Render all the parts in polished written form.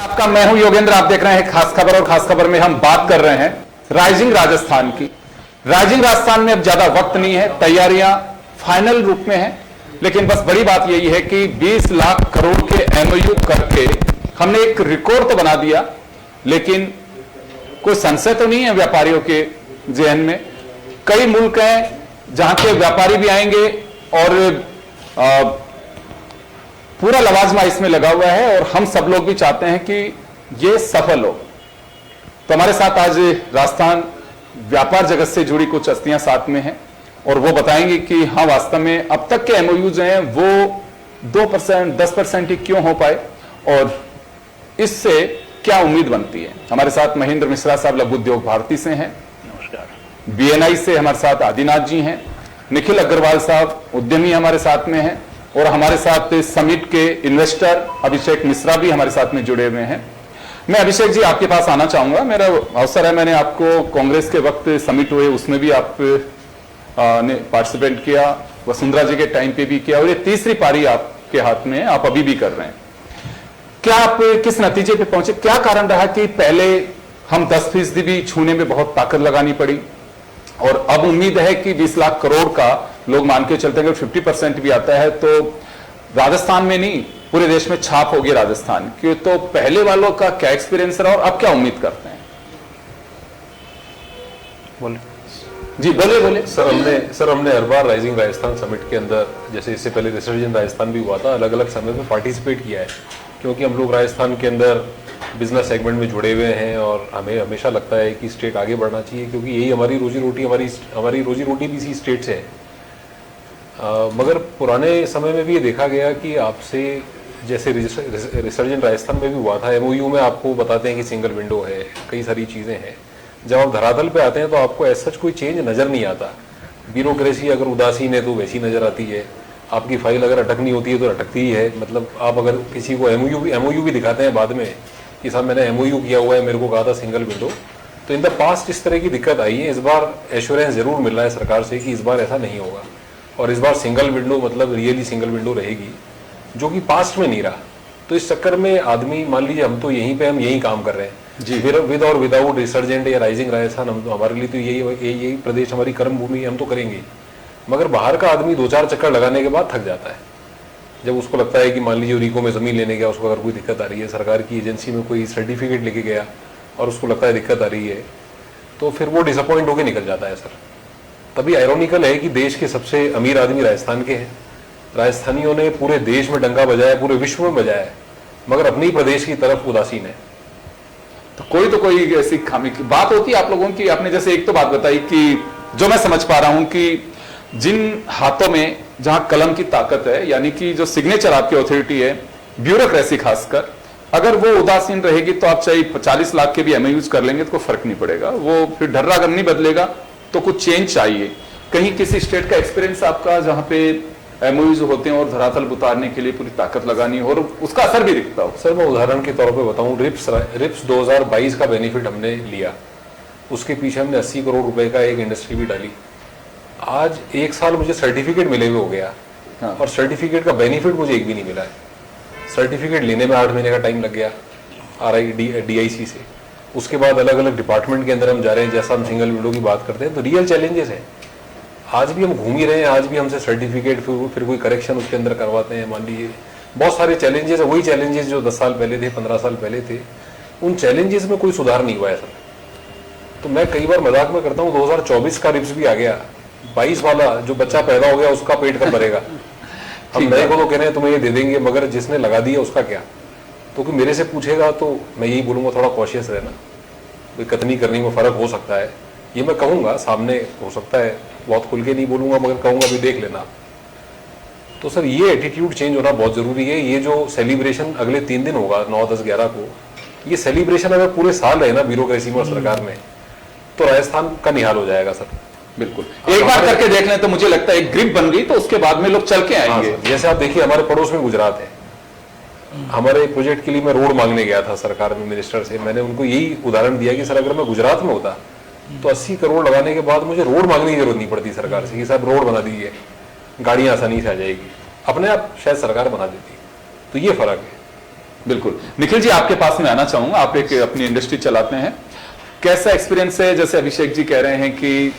आपका मैं हूं योगेंद्र, आप देख रहे हैं खास खबर। और खास खबर में हम बात कर रहे हैं राइजिंग राजस्थान की। राइजिंग राजस्थान में अब ज्यादा वक्त नहीं है, तैयारियां फाइनल रूप में हैं, लेकिन बस बड़ी बात यही है कि 20 लाख करोड़ के एमओयू करके हमने एक रिकॉर्ड तो बना दिया, लेकिन कोई संशय तो नहीं है व्यापारियों के जहन में। कई मुल्क हैं जहां के व्यापारी भी आएंगे और पूरा लवाजमा इसमें लगा हुआ है, और हम सब लोग भी चाहते हैं कि ये सफल हो। तो हमारे साथ आज राजस्थान व्यापार जगत से जुड़ी कुछ हस्तियां साथ में हैं, और वो बताएंगे कि हाँ, वास्तव में अब तक के एमओयू जो हैं वो 2%, 10% ही क्यों हो पाए, और इससे क्या उम्मीद बनती है। हमारे साथ महेंद्र मिश्रा साहब लघु उद्योग भारती से हैं, नमस्कार। बीएनआई से हमारे साथ आदिनाथ जी हैं, निखिल अग्रवाल साहब उद्यमी हमारे साथ में हैं, और हमारे साथ समिट के इन्वेस्टर अभिषेक मिश्रा भी हमारे साथ में जुड़े हुए हैं। मैं अभिषेक जी आपके पास आना चाहूंगा, मेरा अवसर है, मैंने आपको कांग्रेस के वक्त समिट हुए उसमें भी आप ने पार्टिसिपेट किया, वसुंधरा जी के टाइम पे भी किया, और ये तीसरी पारी आपके हाथ में है, आप अभी भी कर रहे हैं। क्या आप किस नतीजे पे पहुंचे, क्या कारण रहा कि पहले हम 10% भी छूने में बहुत ताकत लगानी पड़ी, और अब उम्मीद है कि 20 लाख करोड़ का लोग मान के चलते हैं कि 50% भी आता है तो राजस्थान में नहीं पूरे देश में छाप होगी राजस्थान की। तो पहले वालों का क्या एक्सपीरियंस रहा और अब क्या उम्मीद करते हैं? बोलिए जी, बोलिए। सर हमने हर बार राइजिंग राजस्थान समिट के अंदर, जैसे इससे पहले रिसर्जेंट राजस्थान भी हुआ था, अलग अलग समय में पार्टिसिपेट किया है, क्योंकि हम लोग राजस्थान के अंदर बिजनेस सेगमेंट में जुड़े हुए हैं और हमें हमेशा लगता है कि स्टेट आगे बढ़ना चाहिए, क्योंकि यही हमारी रोजी रोटी भी इसी स्टेट से है। मगर पुराने समय में भी ये देखा गया कि आपसे, जैसे रिसर्जेंट राजस्थान में भी हुआ था, एमओयू में आपको बताते हैं कि सिंगल विंडो है, कई सारी चीज़ें हैं। जब आप धरातल पे आते हैं तो आपको ऐसा कोई चेंज नज़र नहीं आता। ब्यूरोक्रेसी अगर उदासीन है तो वैसी नज़र आती है, आपकी फाइल अगर अटकनी होती है तो अटकती ही है। मतलब आप अगर किसी को एमओयू भी दिखाते हैं बाद में कि साहब मैंने एमओयू किया हुआ है, मेरे को कहा था सिंगल विंडो, तो इन द पास्ट इस तरह की दिक्कत आई है। इस बार एश्योरेंस जरूर मिल रहा है सरकार से कि इस बार ऐसा नहीं होगा, और इस बार सिंगल विंडो मतलब रियली सिंगल विंडो रहेगी, जो कि पास्ट में नहीं रहा। तो इस चक्कर में आदमी, मान लीजिए हम तो यहीं पे हम यही काम कर रहे हैं जी, विद और विदाउट रिसर्जेंट या राइजिंग राजस्थान, हम तो हमारे लिए तो यही प्रदेश हमारी कर्म भूमि, हम तो करेंगे। मगर बाहर का आदमी 2-4 चक्कर लगाने के बाद थक जाता है। जब उसको लगता है कि मान लीजिए रीको में ज़मीन लेने गया, उसको अगर कोई दिक्कत आ रही है, सरकार की एजेंसी में कोई सर्टिफिकेट लेके गया और उसको लगता है दिक्कत आ रही है, तो फिर वो डिसअपॉइंट होकर निकल जाता है सर। तभी आयरॉनिकल है कि देश के सबसे अमीर आदमी राजस्थान के हैं। राजस्थानियों ने पूरे देश में डंका बजाया, पूरे विश्व में बजाया है, मगर अपनी प्रदेश की तरफ उदासीन है। तो कोई ऐसी खामी की बात होती है आप लोगों की। आपने जैसे एक तो बात बताई कि जो मैं समझ पा रहा हूं कि जिन हाथों में जहां कलम की ताकत है, यानी कि जो सिग्नेचर आपकी अथॉरिटी है, ब्यूरोक्रेसी खासकर, अगर वो उदासीन रहेगी तो आप चाहे 40 लाख के भी एमओयूज कर लेंगे तो कोई फर्क नहीं पड़ेगा, वो फिर ढर्रा अगर नहीं बदलेगा तो कुछ चेंज चाहिए। कहीं किसी स्टेट का एक्सपीरियंस आपका जहां पे एमओयूज होते हैं और धरातल उतारने के लिए पूरी ताकत लगानी हो और उसका असर भी दिखता हो? सर मैं उदाहरण के तौर पे बताऊं, रिप्स 2022 का बेनिफिट हमने लिया, उसके पीछे हमने 80 करोड़ रुपए का एक इंडस्ट्री भी डाली। आज 1 साल मुझे सर्टिफिकेट मिले हुए हो गया, हाँ। और सर्टिफिकेट का बेनिफिट मुझे एक भी नहीं मिला है। सर्टिफिकेट लेने में 8 महीने का टाइम लग गया DIC से। उसके बाद अलग अलग डिपार्टमेंट के अंदर हम जा रहे हैं, जैसा हम सिंगल विंडो की बात करते हैं, तो रियल चैलेंजेस हैं। आज भी हम घूम ही रहे हैं, आज भी हमसे सर्टिफिकेट फिर कोई करेक्शन उसके अंदर करवाते हैं। मान लीजिए बहुत सारे चैलेंजेस है, वही चैलेंजेस जो 10 साल पहले थे, 15 साल पहले थे। उन चैलेंजेस में कोई सुधार नहीं हुआ है सर। तो मैं कई बार मजाक में करता हूँ, 2024 का रिप्स भी आ गया, 22 वाला जो बच्चा पैदा हो गया उसका पेट कब भरेगा। हम नए को तो कह रहे हैं तुम्हें ये दे देंगे, मगर जिसने लगा दिया उसका क्या? तो कोई मेरे से पूछेगा तो मैं यही बोलूँगा, थोड़ा कॉशियस रहना, कोई कतनी करने में फ़र्क हो सकता है, ये मैं कहूँगा। सामने हो सकता है, बहुत खुल के नहीं बोलूँगा, मगर कहूँगा भी देख लेना। तो सर ये एटीट्यूड चेंज होना बहुत ज़रूरी है। ये जो सेलिब्रेशन अगले 3 दिन होगा 9, 10, 11 को, ये सेलिब्रेशन अगर पूरे साल रहे ना ब्यूरोक्रेसी में और सरकार में, तो राजस्थान का निहाल हो जाएगा सर। बिल्कुल, एक बार करके देख लें तो मुझे लगता है एक ग्रिप बन गई तो उसके बाद में लोग चल के आएंगे। जैसे आप देखिए हमारे पड़ोस में गुजरात है, हमारे प्रोजेक्ट के लिए मैं रोड मांगने गया था सरकार में मिनिस्टर से। मैंने उनको यही उदाहरण दिया कि सर अगर मैं गुजरात में होता तो 80 करोड़ लगाने के बाद मुझे रोड मांगने की जरूरत नहीं पड़ती सरकार से कि साहब रोड बना दीजिए, गाड़ियां आसानी से आ जाएगी, अपने आप शायद सरकार बना देती। तो ये फर्क है। बिल्कुल। निखिल जी, आपके पास में आना चाहूंगा, आप एक अपनी इंडस्ट्री चलाते हैं, कैसा एक्सपीरियंस है? जैसे अभिषेक जी कह रहे हैं कि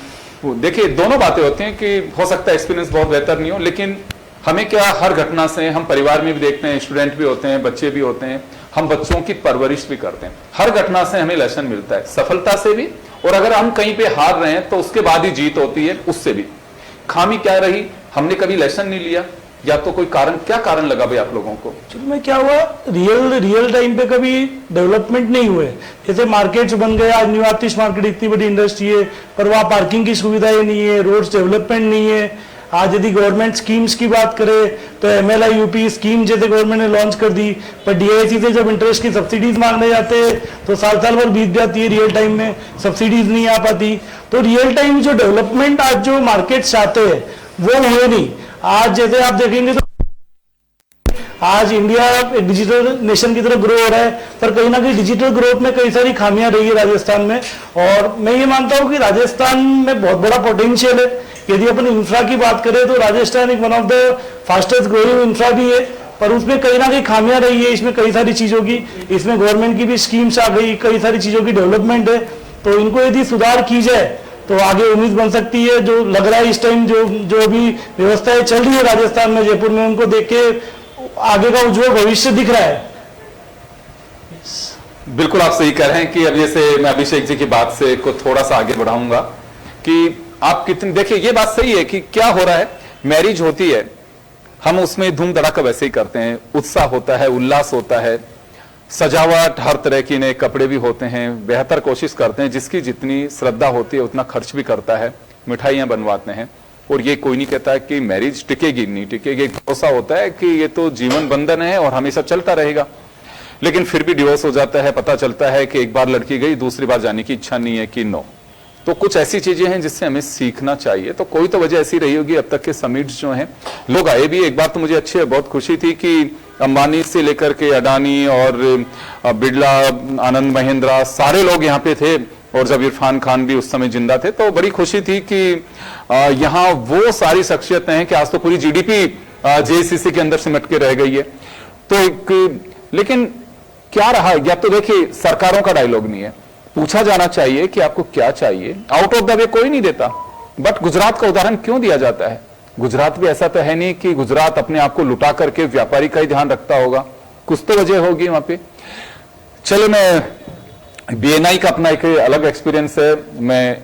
देखिए दोनों बातें होती हैं कि हो सकता है एक्सपीरियंस बहुत बेहतर नहीं हो, लेकिन हमें क्या, हर घटना से हम परिवार में भी देखते हैं, स्टूडेंट भी होते हैं, बच्चे भी होते हैं, हम बच्चों की परवरिश भी करते हैं, हर घटना से हमें लेसन मिलता है, सफलता से भी, और अगर हम कहीं पे हार रहे हैं तो उसके बाद ही जीत होती है, उससे भी। खामी क्या रही, हमने कभी लेसन नहीं लिया, या तो कोई कारण, क्या कारण लगा भाई आप लोगों को? शुरू में क्या हुआ, रियल टाइम पे कभी डेवलपमेंट नहीं हुए। जैसे मार्केट्स बन गए, आज न्यू आर्टिस्ट मार्केट इतनी बड़ी इंडस्ट्री है, पर वहाँ पार्किंग की सुविधाएं नहीं है, रोड्स डेवलपमेंट नहीं है। आज यदि गवर्नमेंट स्कीम्स की बात करें तो MLI UP स्कीम जैसे गवर्नमेंट ने लॉन्च कर दी, पर DIC से जब इंटरेस्ट की सब्सिडीज मांगने जाते हैं तो साल भर बीत जाती है, रियल टाइम में सब्सिडीज नहीं आ पाती। तो रियल टाइम जो डेवलपमेंट आज जो मार्केट चाहते हैं वो हुए नहीं। आज जैसे आप देखेंगे तो आज इंडिया एक डिजिटल नेशन की तरफ ग्रो हो रहा है, पर कहीं ना कहीं डिजिटल ग्रोथ में कई सारी खामियां रही है राजस्थान में। और मैं ये मानता हूं कि राजस्थान में बहुत बड़ा पोटेंशियल है। यदि अपन इंफ्रा की बात करें तो राजस्थान एक one of the fastest growing infra भी है, पर उसमें कहीं ना कहीं खामियां रही है। इसमें कई सारी चीजों की, इसमें गवर्नमेंट की भी स्कीम्स आ गई, कई सारी चीजों की डेवलपमेंट है, तो इनको यदि सुधार की जाए तो आगे उम्मीद बन सकती है। जो लग रहा है इस टाइम जो भी व्यवस्थाएं चल रही है राजस्थान में, जयपुर में, उनको देख के आगे का उज्जवल भविष्य दिख रहा है। बिल्कुल आप सही कह रहे हैं कि अब जैसे मैं अभिषेक जी की बात से को थोड़ा सा आगे बढ़ाऊंगा कि आप कितने, देखिए ये बात सही है कि क्या हो रहा है, मैरिज होती है, हम उसमें धूम धड़ाका वैसे ही करते हैं, उत्साह होता है, उल्लास होता है, सजावट, हर तरह की नए कपड़े भी होते हैं, बेहतर कोशिश करते हैं, जिसकी जितनी श्रद्धा होती है उतना खर्च भी करता है, मिठाइयां बनवाते हैं। और ये कोई नहीं कहता है कि मैरिज टिकेगी, नहीं टिकेगी, भरोसा होता है कि ये तो जीवन बंधन है और हमेशा चलता रहेगा, लेकिन फिर भी डिवोर्स हो जाता है। पता चलता है कि एक बार लड़की गई, दूसरी बार जाने की इच्छा नहीं है कि नो। तो कुछ ऐसी चीजें हैं जिससे हमें सीखना चाहिए। तो कोई तो वजह ऐसी रही होगी अब तक के समिट्स जो हैं, लोग आए भी। एक बात तो मुझे अच्छी है, बहुत खुशी थी कि अंबानी से लेकर के अडानी और बिरला, आनंद महिंद्रा, सारे लोग यहाँ पे थे, और जब इरफान खान भी उस समय जिंदा थे, तो बड़ी खुशी थी कि यहाँ वो सारी शख्सियतें हैं कि आज तो पूरी GDP JCC के अंदर सिमट के रह गई है। तो लेकिन क्या रहा, या तो देखिए सरकारों का डायलॉग नहीं है, पूछा जाना चाहिए कि आपको क्या चाहिए, आउट ऑफ द वे कोई नहीं देता। बट गुजरात का उदाहरण क्यों दिया जाता है? गुजरात भी ऐसा तो है नहीं कि गुजरात अपने आप को लुटा करके व्यापारी का ही ध्यान रखता होगा, कुछ तो वजह होगी वहां पे। चलो, मैं BNI का अपना एक अलग एक्सपीरियंस है, मैं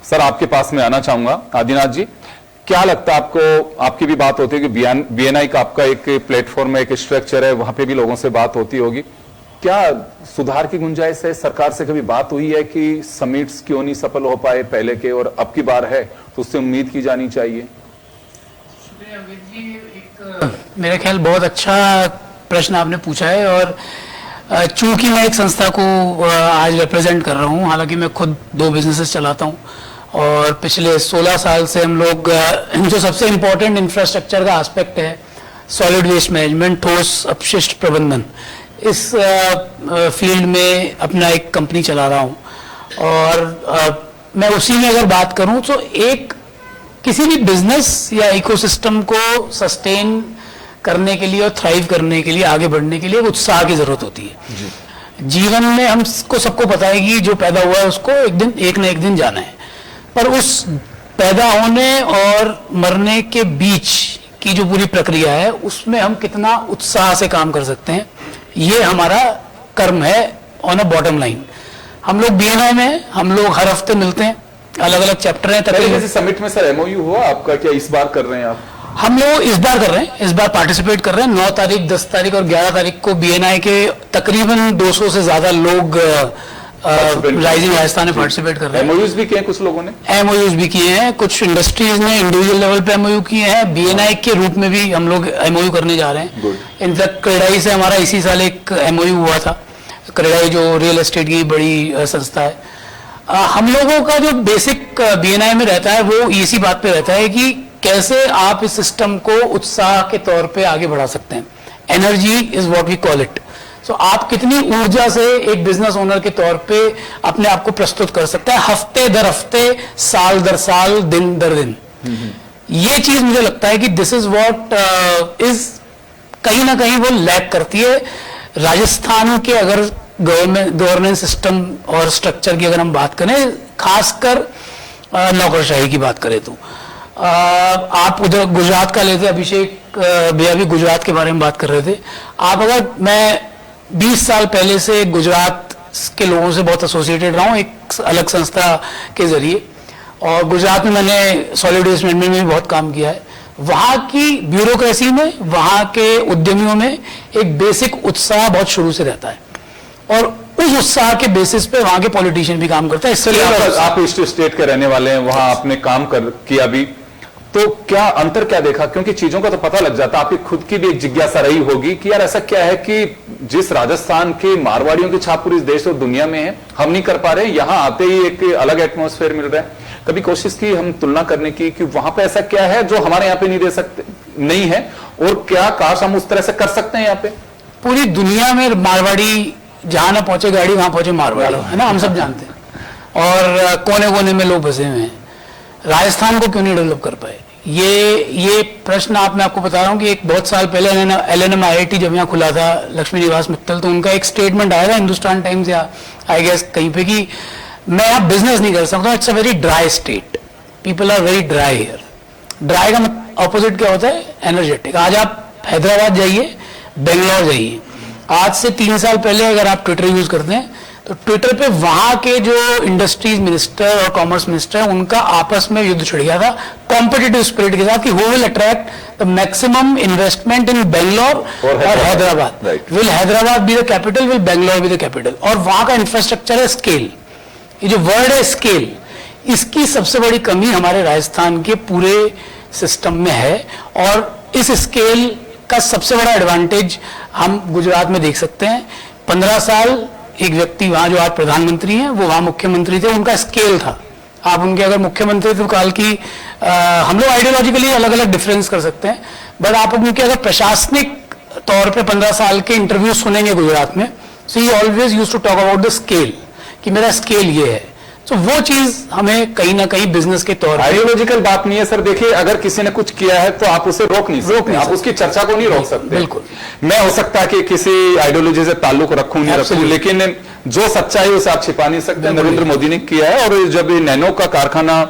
सर आपके पास में आना चाहूंगा। आदिनाथ जी, क्या लगता है आपको, आपकी भी बात होती है कि BNI का आपका एक प्लेटफॉर्म है, एक स्ट्रक्चर है, वहां पे भी लोगों से बात होती होगी, क्या सुधार की गुंजाइश है? सरकार से कभी बात हुई है कि समिट्स क्यों नहीं सफल हो पाए पहले के, और अब की बार है तो उससे उम्मीद की जानी चाहिए? मेरा ख्याल बहुत अच्छा प्रश्न आपने पूछा है। और चूंकि मैं एक संस्था को आज रिप्रेजेंट कर रहा हूं, हालांकि मैं खुद 2 बिजनेसेस चलाता हूं, और पिछले 16 साल से हम लोग जो सबसे इम्पोर्टेंट इंफ्रास्ट्रक्चर का एस्पेक्ट है, सॉलिड वेस्ट मैनेजमेंट, ठोस अपशिष्ट प्रबंधन, इस फील्ड में अपना एक कंपनी चला रहा हूं। और मैं उसी में अगर बात करूं तो एक किसी भी बिजनेस या इकोसिस्टम को सस्टेन करने के लिए और थ्राइव करने के लिए, आगे बढ़ने के लिए एक उत्साह की जरूरत होती है। जीवन में हमको सबको पता है कि जो पैदा हुआ है उसको एक न एक दिन जाना है, पर उस पैदा होने और मरने के बीच की जो पूरी प्रक्रिया है उसमें हम कितना उत्साह से काम कर सकते हैं, ये हमारा कर्म है ऑन अ बॉटम लाइन। हम लोग BNI में हम लोग हर हफ्ते मिलते हैं, अलग अलग चैप्टर हैं। तकरीबन समिट में सर MOU हुआ आपका, क्या इस बार कर रहे हैं आप? हम लोग इस बार कर रहे हैं, इस बार पार्टिसिपेट कर रहे हैं। 9 तारीख, 10 तारीख और 11 तारीख को BNI के तकरीबन 200 से ज्यादा लोग राइजिंग राजस्थान में पार्टिसिपेट कर रहे हैं। MOUs भी किए कुछ लोगों ने, MOUs भी किए हैं, कुछ इंडस्ट्रीज ने इंडिविजुअल लेवल पे MOU किए हैं, BNI के रूप में भी हम लोग MOU करने जा रहे हैं। इनफैक्ट क्रेडाई से हमारा इसी साल एक MOU हुआ था। क्रेडाई जो रियल एस्टेट की बड़ी संस्था है, हम लोगों का जो बेसिक BNI में रहता है वो इसी बात पे रहता है कि कैसे आप इस सिस्टम को उत्साह के तौर पे आगे बढ़ा सकते हैं। Energy is what we call it. So आप कितनी ऊर्जा से एक बिजनेस ओनर के तौर पे अपने आप को प्रस्तुत कर सकते हैं, हफ्ते दर हफ्ते, साल दर साल, दिन दर दिन। ये चीज मुझे लगता है कि दिस इज व्हाट इज कहीं ना कहीं वो लैग करती है। राजस्थान के अगर गवर्नेंस सिस्टम और स्ट्रक्चर की अगर हम बात करें, खासकर नौकरशाही की बात करें तो आप उधर गुजरात का लेते, अभिषेक भैया भी गुजरात के बारे में बात कर रहे थे। आप अगर, मैं 20 साल पहले से गुजरात के लोगों से बहुत एसोसिएटेड रहा हूँ एक अलग संस्था के जरिए, और गुजरात में मैंने सॉलिड वेस्ट मैनेजमेंट में भी बहुत काम किया है। वहाँ की ब्यूरोक्रेसी में, वहाँ के उद्यमियों में एक बेसिक उत्साह बहुत शुरू से रहता है, और उस उत्साह के बेसिस पे वहाँ के पॉलिटिशियन भी काम करते हैं। इसलिए आप ईस्ट स्टेट के रहने वाले हैं, वहां आपने काम किया भी, तो क्या अंतर क्या देखा? क्योंकि चीजों का तो पता लग जाता, आपकी खुद की भी एक जिज्ञासा रही होगी कि यार ऐसा क्या है कि जिस राजस्थान के मारवाड़ियों की छाप पूरी देश और दुनिया में है, हम नहीं कर पा रहे, यहां आते ही एक अलग एटमॉस्फेयर मिल रहा है। कभी कोशिश की हम तुलना करने की कि वहां पे ऐसा क्या है जो हमारे यहाँ पे नहीं दे सकते, नहीं है, और क्या काश हम उस तरह से कर सकते हैं यहाँ पे? पूरी दुनिया में मारवाड़ी जहां ना पहुंचे गाड़ी, वहां पहुंचे मारवाड़ी, है ना, हम सब जानते हैं। और कोने कोने में लोग बसे हुए हैं। राजस्थान को क्यों नहीं डेवलप कर पाए? ये प्रश्न मैं आपको बता रहा हूँ कि एक बहुत साल पहले LNM IIT जब यहाँ खुला था, लक्ष्मी निवास मित्तल, तो उनका एक स्टेटमेंट आया था हिंदुस्तान टाइम्स या आई गेस कहीं पे कि मैं यहाँ बिजनेस नहीं कर सकता, it's a very dry state, people are very dry here. Dry का ऑपोजिट क्या होता है? एनर्जेटिक। आज आप हैदराबाद जाइए, बेंगलोर जाइए, आज से 3 साल पहले अगर आप ट्विटर यूज करते हैं तो ट्विटर पे वहां के जो इंडस्ट्रीज मिनिस्टर और कॉमर्स मिनिस्टर है, उनका आपस में युद्ध छिड़ गया था कॉम्पिटिटिव स्पिरिट के साथ कि who will attract the maximum investment in Bangalore और Hyderabad. Will Hyderabad be the capital, will Bangalore be the capital? और वहां का इंफ्रास्ट्रक्चर है स्केल। ये जो वर्ड है स्केल, इसकी सबसे बड़ी कमी हमारे राजस्थान के पूरे सिस्टम में है, और इस स्केल का सबसे बड़ा एडवांटेज हम गुजरात में देख सकते हैं। 15 साल एक व्यक्ति वहां जो आज प्रधानमंत्री हैं, वो वहां मुख्यमंत्री थे, उनका स्केल था। आप उनके अगर मुख्यमंत्री तो काल की हम लोग आइडियोलॉजिकली अलग अलग डिफरेंस कर सकते हैं, बट आप उनके अगर प्रशासनिक तौर पे 15 साल के इंटरव्यू सुनेंगे गुजरात में, so he always used to talk about the scale, कि मेरा स्केल ये है। तो वो चीज हमें कहीं ना कहीं बिजनेस के तौर पर, आइडियोलॉजिकल बात नहीं है सर। देखिए, अगर किसी ने कुछ किया है तो आप उसे रोक नहीं सकते, आप उसकी चर्चा को नहीं रोक सकते। बिल्कुल। मैं हो सकता है कि किसी आइडियोलॉजी से ताल्लुक रखूं नहीं रखूं, लेकिन जो सच्चाई उसे आप छिपा नहीं सकते। नरेंद्र मोदी ने किया है, और जब नैनो का कारखाना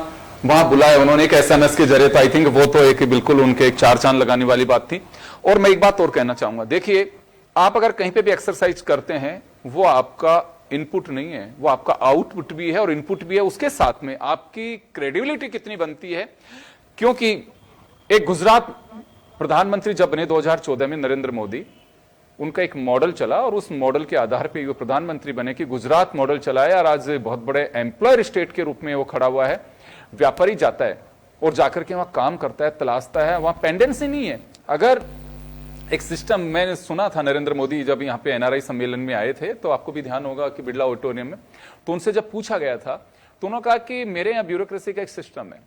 वहां बुलाया उन्होंने एक SMS के जरिए, तो आई थिंक वो तो एक बिल्कुल उनके एक 4 चांद लगाने वाली बात थी। और मैं एक बात और कहना चाहूंगा, देखिए, आप अगर कहीं पे भी एक्सरसाइज करते हैं, वो आपका इनपुट नहीं है, वो आपका आउटपुट भी है और इनपुट भी है। उसके साथ में आपकी क्रेडिबिलिटी कितनी बनती है, क्योंकि एक गुजरात प्रधानमंत्री जब बने 2014 में नरेंद्र मोदी, उनका एक मॉडल चला और उस मॉडल के आधार पर वो प्रधानमंत्री बने कि गुजरात मॉडल चलाया, और आज बहुत बड़े एम्प्लॉयर स्टेट के रूप में वो खड़ा हुआ है। व्यापारी जाता है और जाकर के वहां काम करता है, तलाशता है, वहां पेंडेंसी नहीं है। अगर एक सिस्टम मैंने सुना था, नरेंद्र मोदी जब यहाँ पे NRI सम्मेलन में आए थे, तो आपको भी ध्यान होगा कि बिरला ऑडिटोरियम में, तो उनसे जब पूछा गया था तो उन्होंने कहा कि मेरे यहाँ ब्यूरोक्रेसी का एक सिस्टम है,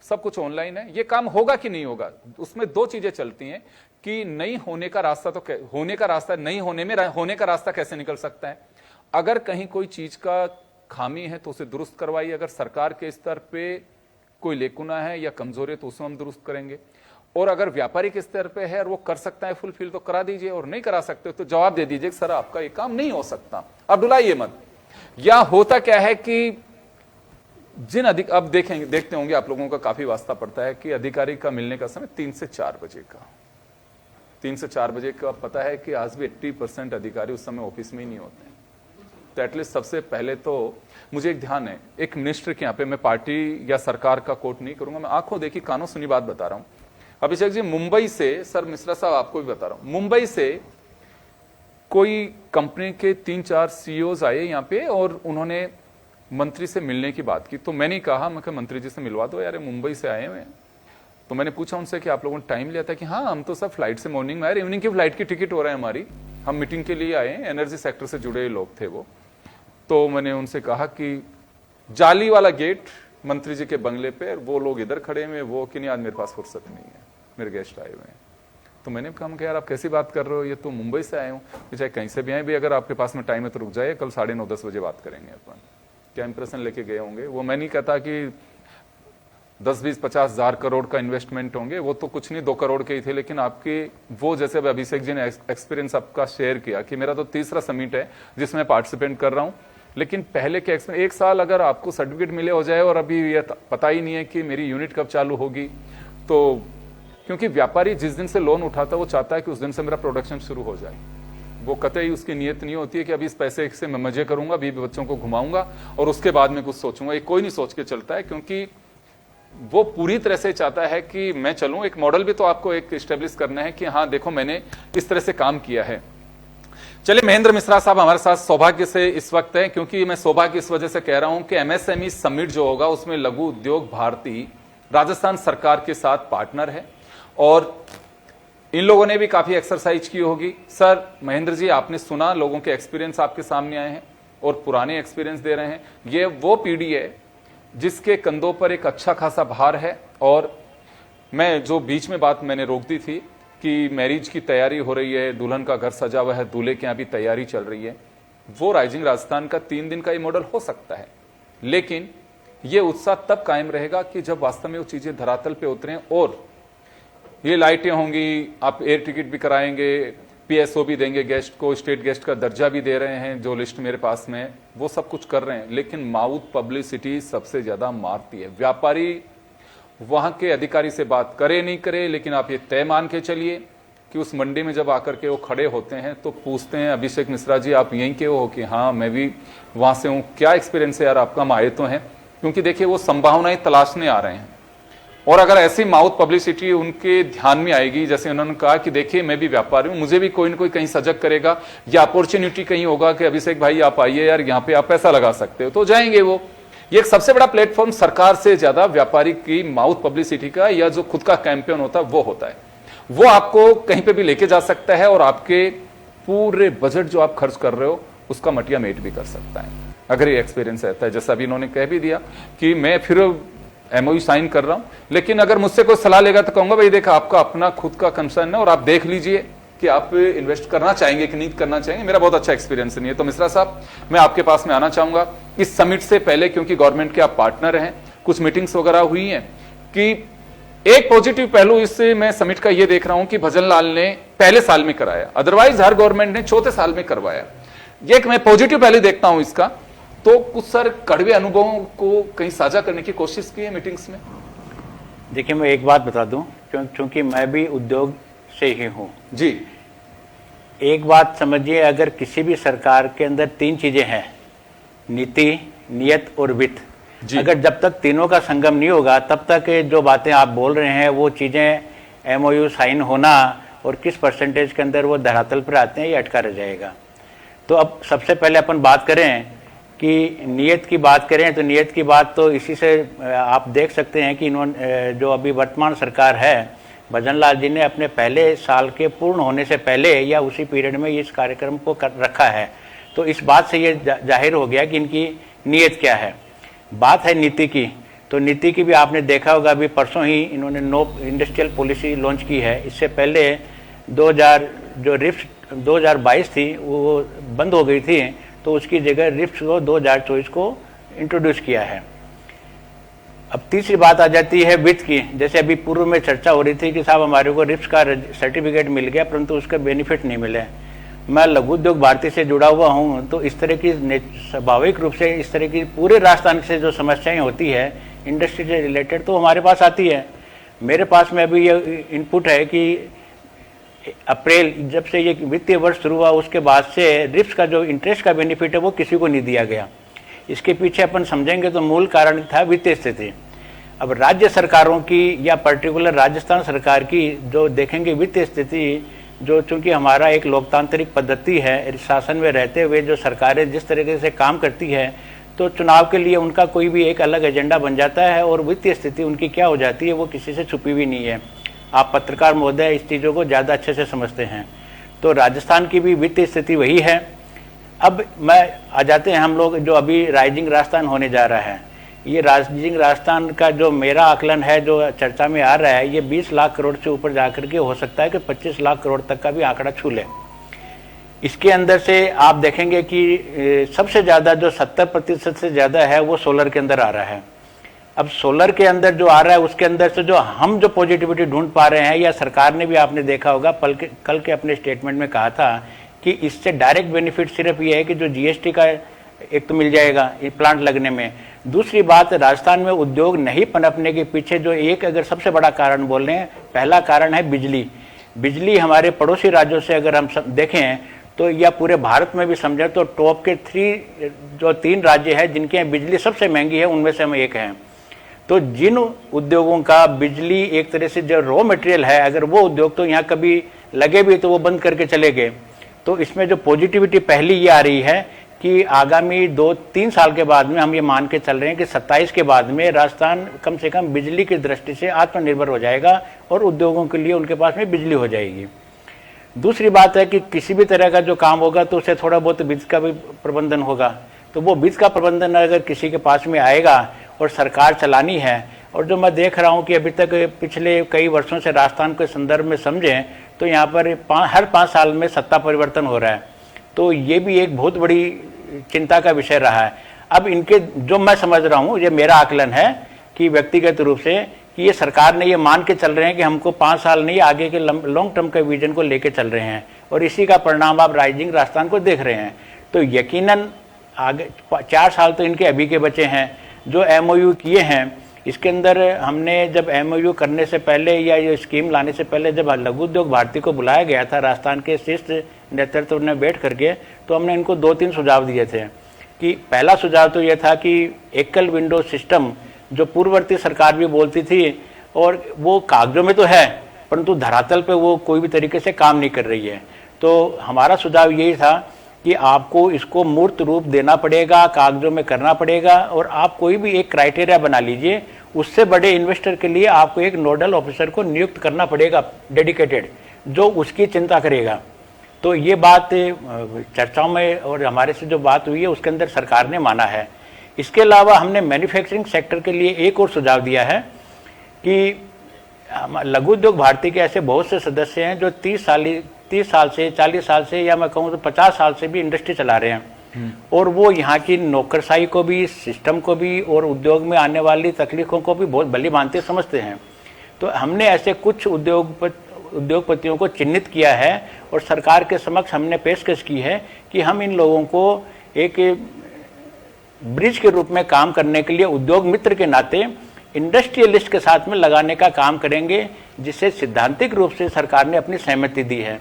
सब कुछ ऑनलाइन है, ये काम होगा कि नहीं होगा। उसमें 2 चीजें चलती हैं कि नहीं होने का रास्ता, तो होने का रास्ता, नहीं होने में होने का रास्ता कैसे निकल सकता है। अगर कहीं कोई चीज का खामी है तो उसे दुरुस्त करवाइए, अगर सरकार के स्तर पे कोई लेकुना है या कमजोरी है तो उसे हम दुरुस्त करेंगे, और अगर व्यापारी के स्तर पे है और वो कर सकता है फुलफिल तो करा दीजिए, और नहीं करा सकते तो जवाब दे दीजिए सर आपका ये काम नहीं हो सकता, अब डुलाइए मत। या होता क्या है कि अब देखते होंगे आप लोगों का काफी वास्ता पड़ता है कि अधिकारी का मिलने का समय 3 से 4 बजे का, 3 से 4 बजे का। पता है कि आज भी 80% अधिकारी उस समय ऑफिस में ही नहीं होते हैं। तो एटलीस्ट सबसे पहले तो मुझे एक ध्यान है, एक मिनिस्टर के यहाँ पे, मैं पार्टी या सरकार का कोट नहीं करूंगा, मैं आंखों देखी कानों सुनी बात बता रहा हूं। अभिषेक जी, मुंबई से, सर मिश्रा साहब आपको भी बता रहा हूं, मुंबई से कोई कंपनी के 3-4 CEOs आए यहाँ पे और उन्होंने मंत्री से मिलने की बात की। तो मैंने कहा, मैं मंत्री जी से मिलवा दो यार, मुंबई से आए हुए हैं। तो मैंने पूछा उनसे कि आप लोगों ने टाइम लिया था कि हाँ, हम तो सब फ्लाइट से मॉर्निंग में आए, इवनिंग की फ्लाइट की टिकट हो रहा है हमारी, हम मीटिंग के लिए आए, एनर्जी सेक्टर से जुड़े लोग थे वो। तो मैंने उनसे कहा कि जाली वाला गेट मंत्री जी के बंगले पे, वो लोग इधर खड़े हुए, वो कि नहीं आज मेरे पास फुर्सत नहीं है, मेरे गेस्ट आए हुए हैं। तो मैंने कहा कि यार आप कैसी बात कर रहे हो, ये तो मुंबई से आए हूँ, चाहे कहीं से भी आए भी, अगर आपके पास में टाइम है तो रुक जाए, कल 9:30-10 बजे बात करेंगे अपन। क्या इंप्रेशन लेके गए होंगे वो। मैं नहीं कहता कि 10-20-50,000 करोड़ का इन्वेस्टमेंट होंगे, वो तो कुछ नहीं 2 करोड़ के ही थे। लेकिन आपके वो जैसे अब अभिषेक जी ने एक्सपीरियंस आपका शेयर किया कि मेरा तो तीसरा समिट है जिसमें पार्टिसिपेट कर रहा हूं, लेकिन पहले के एक्सपीरियंस 1 साल अगर आपको सर्टिफिकेट मिले हो जाए और अभी ये पता ही नहीं है कि मेरी यूनिट कब चालू होगी, तो क्योंकि व्यापारी जिस दिन से लोन उठाता है वो चाहता है कि उस दिन से मेरा प्रोडक्शन शुरू हो जाए। वो कतई उसकी नीयत नहीं होती है कि अभी इस पैसे से मैं मजे करूंगा, अभी बच्चों को घुमाऊंगा और उसके बाद में कुछ सोचूंगा। ये कोई नहीं सोच के चलता है, क्योंकि वो पूरी तरह से चाहता है कि मैं चलूं। एक मॉडल भी तो आपको एक एस्टेब्लिश करना है कि हाँ देखो मैंने इस तरह से काम किया है। चलिए, महेंद्र मिश्रा साहब हमारे साथ सौभाग्य से इस वक्त है, क्योंकि मैं सौभाग्य इस वजह से कह रहा हूं कि एमएसएमई समिट जो होगा उसमें लघु उद्योग भारती राजस्थान सरकार के साथ पार्टनर है और इन लोगों ने भी काफी एक्सरसाइज की होगी। सर महेंद्र जी, आपने सुना, लोगों के एक्सपीरियंस आपके सामने आए हैं और पुराने एक्सपीरियंस दे रहे हैं। ये वो पीढ़ी है जिसके कंधों पर एक अच्छा खासा भार है। और मैं जो बीच में बात मैंने रोक दी थी कि मैरिज की तैयारी हो रही है, दुल्हन का घर सजा हुआ है, दूल्हे के यहाँ भी तैयारी चल रही है, वो राइजिंग राजस्थान का 3 दिन का ये मॉडल हो सकता है। लेकिन ये उत्साह तब कायम रहेगा कि जब वास्तव में वो चीजें धरातल पे उतरें और ये लाइटें होंगी, आप एयर टिकट भी कराएंगे, पीएसओ भी देंगे गेस्ट को, स्टेट गेस्ट का दर्जा भी दे रहे हैं, जो लिस्ट मेरे पास में है वो सब कुछ कर रहे हैं। लेकिन माउथ पब्लिसिटी सबसे ज्यादा मारती है। व्यापारी वहां के अधिकारी से बात करे नहीं करे, लेकिन आप ये तय मान के चलिए कि उस मंडी में जब आकर के वो खड़े होते हैं तो पूछते हैं, अभिषेक मिश्रा जी आप यहीं के हो? कि हाँ मैं भी वहां से हूं। क्या एक्सपीरियंस है यार आपका? हम आए तो हैं। क्योंकि देखिए वो संभावनाएं तलाशने आ रहे हैं। और अगर ऐसी माउथ पब्लिसिटी उनके ध्यान में आएगी, जैसे उन्होंने कहा कि देखिए मैं भी व्यापारी हूं, मुझे भी कोई ना कोई कहीं सजग करेगा, या अपॉर्चुनिटी कहीं होगा कि अभिषेक भाई आप आइए यार, यहाँ पे आप पैसा लगा सकते हो, तो जाएंगे वो। ये एक सबसे बड़ा प्लेटफॉर्म सरकार से ज्यादा व्यापारी की माउथ पब्लिसिटी का या जो खुद का कैंपेन होता है वो होता है। वो आपको कहीं पे भी लेके जा सकता है और आपके पूरे बजट जो आप खर्च कर रहे हो उसका मटिया मेट भी कर सकता है, अगर ये एक्सपीरियंस रहता है। जैसा अभी इन्होंने कह भी दिया कि मैं फिर एमओयू साइन कर रहा हूं, लेकिन अगर मुझसे कोई सलाह लेगा तो कहूंगा भाई देखा आपका अपना खुद का कंसर्न है और आप देख लीजिए कि आप इन्वेस्ट करना चाहेंगे कि नहीं करना चाहेंगे। मेरा बहुत अच्छा एक्सपीरियंस नहीं है। तो मिश्रा साहब, मैं आपके पास में आना चाहूंगा इस समिट से पहले, क्योंकि गवर्नमेंट के आप पार्टनर हैं, कुछ मीटिंग्स वगैरह हुई हैं, कि एक पॉजिटिव पहलू इससे मैं समिट का ये देख रहा हूं कि भजन लाल ने पहले साल में कराया, अदरवाइज हर गवर्नमेंट ने चौथे साल में करवाया। ये एक मैं पॉजिटिव पहले देखता हूं इसका। तो कुछ सर कड़वे अनुभवों को कहीं साझा करने की कोशिश की है मीटिंग्स में? देखिए, मैं एक बात बता दूं, क्योंकि मैं भी उद्योग से ही हूं जी। एक बात समझिए, अगर किसी भी सरकार के अंदर 3 चीजें हैं, नीति, नियत और वित्त, अगर जब तक तीनों का संगम नहीं होगा तब तक जो बातें आप बोल रहे हैं वो चीजें, एमओयू साइन होना और किस परसेंटेज के अंदर वो धरातल पर आते हैं, ये अटका रह जाएगा। तो अब सबसे पहले अपन बात करें कि नियत की बात करें, तो नियत की बात तो इसी से आप देख सकते हैं कि इन्होंने जो अभी वर्तमान सरकार है, भजन लाल जी ने अपने पहले साल के पूर्ण होने से पहले या उसी पीरियड में इस कार्यक्रम को कर रखा है। तो इस बात से ये जाहिर हो गया कि इनकी नियत क्या है। बात है नीति की, तो नीति की भी आपने देखा होगा, अभी परसों ही इन्होंने नो इंडस्ट्रियल पॉलिसी लॉन्च की है। इससे पहले 2022 थी वो बंद हो गई थी, तो उसकी जगह रिप्स को 2024 को इंट्रोड्यूस किया है। अब तीसरी बात आ जाती है वित्त की। जैसे अभी पूर्व में चर्चा हो रही थी कि साहब हमारे को रिप्स का सर्टिफिकेट मिल गया परंतु उसका बेनिफिट नहीं मिले। मैं लघु उद्योग भारती से जुड़ा हुआ हूं, तो इस तरह की स्वाभाविक रूप से इस तरह की पूरे राजस्थान से जो समस्याएं होती है इंडस्ट्री से रिलेटेड, तो हमारे पास आती है। मेरे पास में अभी ये इनपुट है कि अप्रैल जब से ये वित्तीय वर्ष शुरू हुआ उसके बाद से रिप्स का जो इंटरेस्ट का बेनिफिट है वो किसी को नहीं दिया गया। इसके पीछे अपन समझेंगे तो मूल कारण था वित्तीय स्थिति। अब राज्य सरकारों की या पर्टिकुलर राजस्थान सरकार की जो देखेंगे वित्तीय स्थिति, जो चूंकि हमारा एक लोकतांत्रिक पद्धति है, शासन में रहते हुए जो सरकारें जिस तरीके से काम करती है, तो चुनाव के लिए उनका कोई भी एक अलग एजेंडा बन जाता है और वित्तीय स्थिति उनकी क्या हो जाती है वो किसी से छुपी हुई नहीं है। आप पत्रकार महोदय इस चीज़ों को ज़्यादा अच्छे से समझते हैं। तो राजस्थान की भी वित्तीय स्थिति वही है। अब मैं आ जाते हैं हम लोग जो अभी राइजिंग राजस्थान होने जा रहा है। ये राइजिंग राजस्थान का जो मेरा आकलन है जो चर्चा में आ रहा है, ये 20 लाख करोड़ से ऊपर जाकर के हो सकता है कि 25 लाख करोड़ तक का भी आंकड़ा छू ले। इसके अंदर से आप देखेंगे कि सबसे ज़्यादा जो 70% से ज़्यादा है वो सोलर के अंदर आ रहा है। अब सोलर के अंदर जो आ रहा है उसके अंदर से जो हम जो पॉजिटिविटी ढूंढ पा रहे हैं, या सरकार ने भी आपने देखा होगा कल के अपने स्टेटमेंट में कहा था कि इससे डायरेक्ट बेनिफिट सिर्फ ये है कि जो जीएसटी का एक तो मिल जाएगा ये प्लांट लगने में। दूसरी बात, राजस्थान में उद्योग नहीं पनपने के पीछे जो एक अगर सबसे बड़ा कारण बोल रहे हैं, पहला कारण है बिजली। बिजली हमारे पड़ोसी राज्यों से अगर हम देखें तो या पूरे भारत में भी समझें तो टॉप के 3 राज्य हैं जिनके यहाँ बिजली सबसे महंगी है, उनमें से हम एक हैं। तो जिन उद्योगों का बिजली एक तरह से जो रॉ मटेरियल है, अगर वो उद्योग तो यहाँ कभी लगे भी तो वो बंद करके चले गए। तो इसमें जो पॉजिटिविटी पहली ये आ रही है कि आगामी 2-3 साल के बाद में हम ये मान के चल रहे हैं कि 27 के बाद में राजस्थान कम से कम बिजली की दृष्टि से आत्मनिर्भर हो जाएगा और उद्योगों के लिए उनके पास में बिजली हो जाएगी। दूसरी बात है कि किसी भी तरह का जो काम होगा तो उससे थोड़ा बहुत बीज का भी प्रबंधन होगा। तो वो बीज का प्रबंधन अगर किसी के पास में आएगा और सरकार चलानी है, और जो मैं देख रहा हूँ कि अभी तक पिछले कई वर्षों से राजस्थान के संदर्भ में समझें तो यहाँ पर हर 5 साल में सत्ता परिवर्तन हो रहा है। तो ये भी एक बहुत बड़ी चिंता का विषय रहा है। अब इनके जो मैं समझ रहा हूँ, ये मेरा आकलन है कि व्यक्तिगत रूप से कि ये सरकार ने ये मान के चल रहे हैं कि हमको 5 साल नहीं, आगे के लॉन्ग टर्म के विजन को लेके चल रहे हैं, और इसी का परिणाम आप राइजिंग राजस्थान को देख रहे हैं। तो यकीनन आगे 4 साल तो इनके अभी के बचे हैं। जो एमओयू किए हैं इसके अंदर हमने जब एमओयू करने से पहले या ये स्कीम लाने से पहले जब लघु उद्योग भारती को बुलाया गया था राजस्थान के शीर्ष नेतृत्व में बैठ करके, तो हमने इनको 2-3 सुझाव दिए थे। कि पहला सुझाव तो यह था कि एकल विंडो सिस्टम जो पूर्ववर्ती सरकार भी बोलती थी, और वो कागजों में तो है परंतु धरातल पे वो कोई भी तरीके से काम नहीं कर रही है। तो हमारा सुझाव यही था कि आपको इसको मूर्त रूप देना पड़ेगा, कागजों में करना पड़ेगा, और आप कोई भी एक क्राइटेरिया बना लीजिए। उससे बड़े इन्वेस्टर के लिए आपको एक नोडल ऑफिसर को नियुक्त करना पड़ेगा डेडिकेटेड, जो उसकी चिंता करेगा। तो ये बात चर्चाओं में और हमारे से जो बात हुई है उसके अंदर सरकार ने माना है। इसके अलावा हमने मैन्युफैक्चरिंग सेक्टर के लिए एक और सुझाव दिया है कि लघु उद्योग भारती के ऐसे बहुत से सदस्य हैं जो 30 साल से 40 साल से, या मैं कहूँ तो 50 साल से भी इंडस्ट्री चला रहे हैं, और वो यहाँ की नौकरशाही को भी, सिस्टम को भी और उद्योग में आने वाली तकलीफों को भी बहुत भली भांति समझते हैं। तो हमने ऐसे कुछ उद्योगपतियों को चिन्हित किया है और सरकार के समक्ष हमने पेशकश की है कि हम इन लोगों को एक ब्रिज के रूप में काम करने के लिए उद्योग मित्र के नाते इंडस्ट्रियलिस्ट के साथ में लगाने का काम करेंगे, जिससे सिद्धांतिक रूप से सरकार ने अपनी सहमति दी है।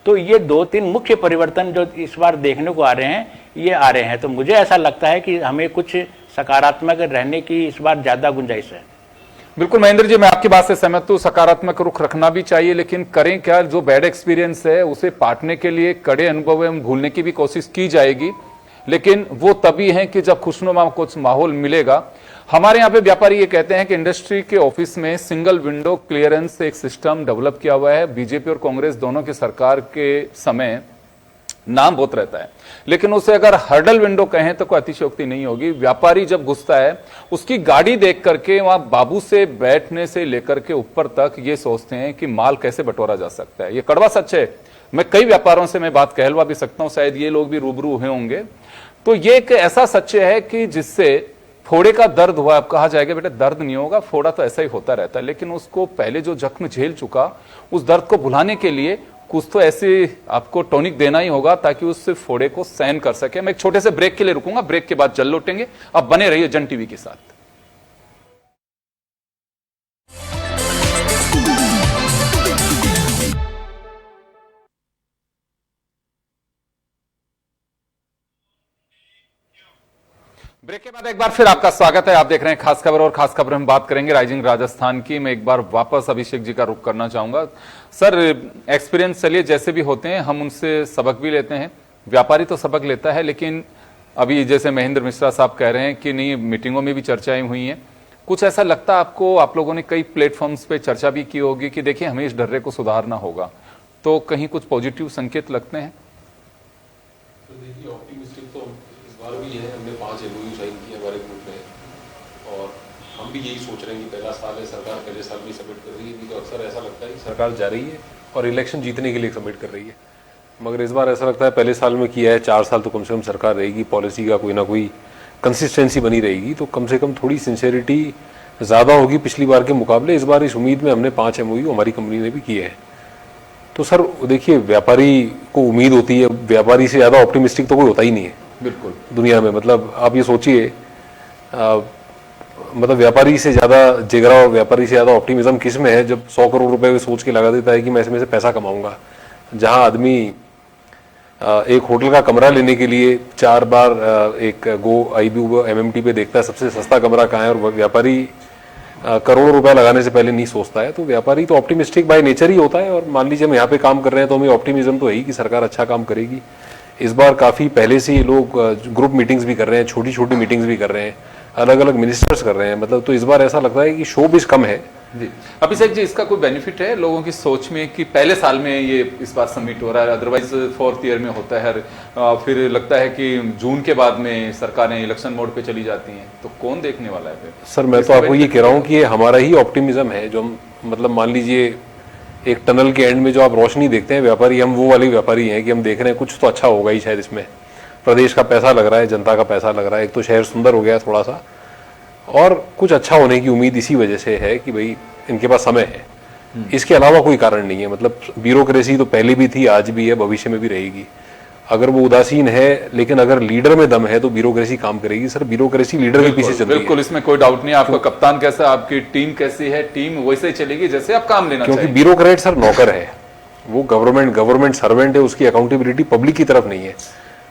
तो ये 2-3 मुख्य परिवर्तन जो इस बार देखने को आ रहे हैं, ये आ रहे हैं। तो मुझे ऐसा लगता है कि हमें कुछ सकारात्मक रहने की इस बार ज्यादा गुंजाइश है। बिल्कुल महेंद्र जी, मैं आपकी बात से सहमत हूं। सकारात्मक रुख रखना भी चाहिए, लेकिन करें क्या? जो बैड एक्सपीरियंस है उसे पाटने के लिए कड़े अनुभव हम भूलने की भी कोशिश की जाएगी, लेकिन वो तभी है कि जब खुशनुमा कुछ माहौल मिलेगा। हमारे यहाँ पे व्यापारी ये कहते हैं कि इंडस्ट्री के ऑफिस में सिंगल विंडो क्लियरेंस एक सिस्टम डेवलप किया हुआ है। बीजेपी और कांग्रेस दोनों की सरकार के समय नाम बहुत रहता है, लेकिन उसे अगर हर्डल विंडो कहें तो कोई अतिशयोक्ति नहीं होगी। व्यापारी जब घुसता है उसकी गाड़ी देख करके वहां बाबू से बैठने से लेकर के ऊपर तक ये सोचते हैं कि माल कैसे बटोरा जा सकता है। ये कड़वा सच है। मैं कई व्यापारों से मैं बात कहलवा भी सकता हूं, शायद ये लोग भी रूबरू हुए होंगे। तो ये एक ऐसा सच्चे है कि जिससे फोड़े का दर्द हुआ, अब कहा जाएगा बेटा दर्द नहीं होगा, फोड़ा तो ऐसा ही होता रहता है, लेकिन उसको पहले जो जख्म झेल चुका उस दर्द को भुलाने के लिए कुछ तो ऐसे आपको टॉनिक देना ही होगा ताकि उस फोड़े को सहन कर सके। मैं एक छोटे से ब्रेक के लिए रुकूंगा, ब्रेक के बाद जल लौटेंगे। अब बने रहिए जन टीवी के साथ। ब्रेक के बाद एक बार फिर आपका स्वागत है। आप देख रहे हैं खास खबर, और खास खबर हम बात करेंगे राइजिंग राजस्थान की। मैं एक बार वापस अभिषेक जी का रुख करना चाहूंगा। सर, एक्सपीरियंस चलिए जैसे भी होते हैं हम उनसे सबक भी लेते हैं। व्यापारी तो सबक लेता है, लेकिन अभी जैसे महेंद्र मिश्रा साहब कह रहे हैं कि नहीं, मीटिंगों में भी चर्चाएं हुई हैं। कुछ ऐसा लगता है आपको? आप लोगों ने कई प्लेटफॉर्म्स पे चर्चा भी की होगी कि देखिए हमें इस डर्रे को सुधारना होगा, तो कहीं कुछ पॉजिटिव संकेत लगते हैं? तो देखिए ऑप्टिमिस्टिक तो इस बार भी है। हमने 5 एमओयू साइन किए हमारे ग्रुप में, और हम भी यही सोच रहे हैं कि पहला साल है, सरकार पहले साल भी सबमिट कर रही है। तो अक्सर ऐसा लगता है कि सरकार जा रही है और इलेक्शन जीतने के लिए सबमिट कर रही है, मगर इस बार ऐसा लगता है पहले साल में किया है, 4 साल तो कम से कम सरकार रहेगी, पॉलिसी का कोई ना कोई कंसिस्टेंसी बनी रहेगी तो कम से कम थोड़ी सिंसेरिटी ज़्यादा होगी पिछली बार के मुकाबले। इस बार इस उम्मीद में हमने 5 MOU हमारी कंपनी ने भी किए हैं। तो सर देखिए, व्यापारी को उम्मीद होती है, व्यापारी से ज़्यादा ऑप्टिमिस्टिक तो कोई होता ही नहीं है बिल्कुल दुनिया में। मतलब आप ये सोचिए, मतलब व्यापारी से ज़्यादा जिगरा और व्यापारी से ज़्यादा ऑप्टिमिज्म किस में है, जब 100 करोड़ रुपए सोच के लगा देता है कि मैं इसमें से पैसा कमाऊंगा। जहां आदमी एक होटल का कमरा लेने के लिए 4 बार एक IBU MMT पे देखता है सबसे सस्ता कमरा कहाँ है, और व्यापारी करोड़ों रुपए लगाने से पहले नहीं सोचता है। तो व्यापारी तो ऑप्टिमिस्टिक बाय नेचर ही होता है। और मान लीजिए हम यहाँ पे काम कर रहे हैं तो हमें ऑप्टिमिज्म तो है ही कि सरकार अच्छा काम करेगी। इस बार काफ़ी पहले से ये लोग ग्रुप मीटिंग्स भी कर रहे हैं, छोटी छोटी मीटिंग्स भी कर रहे हैं, अलग अलग मिनिस्टर्स कर रहे हैं। मतलब तो इस बार ऐसा लगता है कि शोबिज़ कम है। जी अभिषेक जी, इसका कोई बेनिफिट है लोगों की सोच में कि पहले साल में ये इस बार समिट हो रहा है, अदरवाइज 4th ईयर में होता है, फिर लगता है कि जून के बाद में सरकारें इलेक्शन मोड पे चली जाती हैं, तो कौन देखने वाला है फिर? सर मैं तो आपको ये कह रहा हूँ कि ये हमारा ही ऑप्टिमिज्म है जो हम, मतलब मान लीजिए एक टनल के एंड में जो आप रोशनी देखते हैं व्यापारी, हम वो वाले व्यापारी हैं कि हम देख रहे हैं कुछ तो अच्छा होगा ही शायद इसमें। प्रदेश का पैसा लग रहा है, जनता का पैसा लग रहा है, एक तो शहर सुंदर हो गया है थोड़ा सा, और कुछ अच्छा होने की उम्मीद इसी वजह से है कि भाई इनके पास समय है। इसके अलावा कोई कारण नहीं है। मतलब ब्यूरोक्रेसी तो पहले भी थी, आज भी है, भविष्य में भी रहेगी। अगर वो उदासीन है, लेकिन अगर लीडर में दम है तो ब्यूरोक्रेसी काम करेगी। सर ब्यूरोक्रेसी लीडर के पीछे चलती है। बिल्कुल, इसमें कोई डाउट नहीं। आपका कप्तान कैसा, आपकी टीम कैसी है, टीम वैसे ही चलेगी जैसे आप काम लेना क्योंकि चाहिए। ब्यूरोक्रेट सर नौकर है, वो गवर्नमेंट सर्वेंट है, उसकी अकाउंटेबिलिटी पब्लिक की तरफ नहीं है।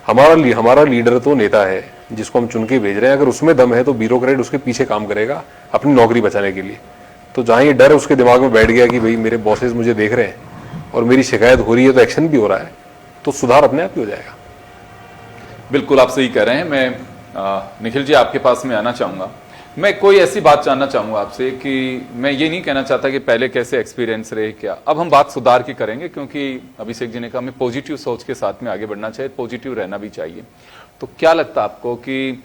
हमारा लीडर तो नेता है जिसको हम चुन के भेज रहे हैं। अगर उसमें दम है तो ब्यूरोक्रेट उसके पीछे काम करेगा अपनी नौकरी बचाने के लिए। तो जहां ये डर उसके दिमाग में बैठ गया कि भाई मेरे बॉसेस मुझे देख रहे हैं और मेरी शिकायत हो रही है तो एक्शन भी हो रहा है, तो सुधार अपने आप ही हो जाएगा। बिल्कुल आप सही कह रहे हैं। मैं निखिल जी आपके पास में आना चाहूंगा। मैं कोई ऐसी बात जानना चाहूंगा आपसे कि मैं ये नहीं कहना चाहता कि पहले कैसे एक्सपीरियंस रहे क्या। अब हम बात सुधार की करेंगे, क्योंकि अभिषेक जी ने कहा हमें पॉजिटिव सोच के साथ में आगे बढ़ना चाहिए, पॉजिटिव रहना भी चाहिए। तो क्या लगता है आपको कि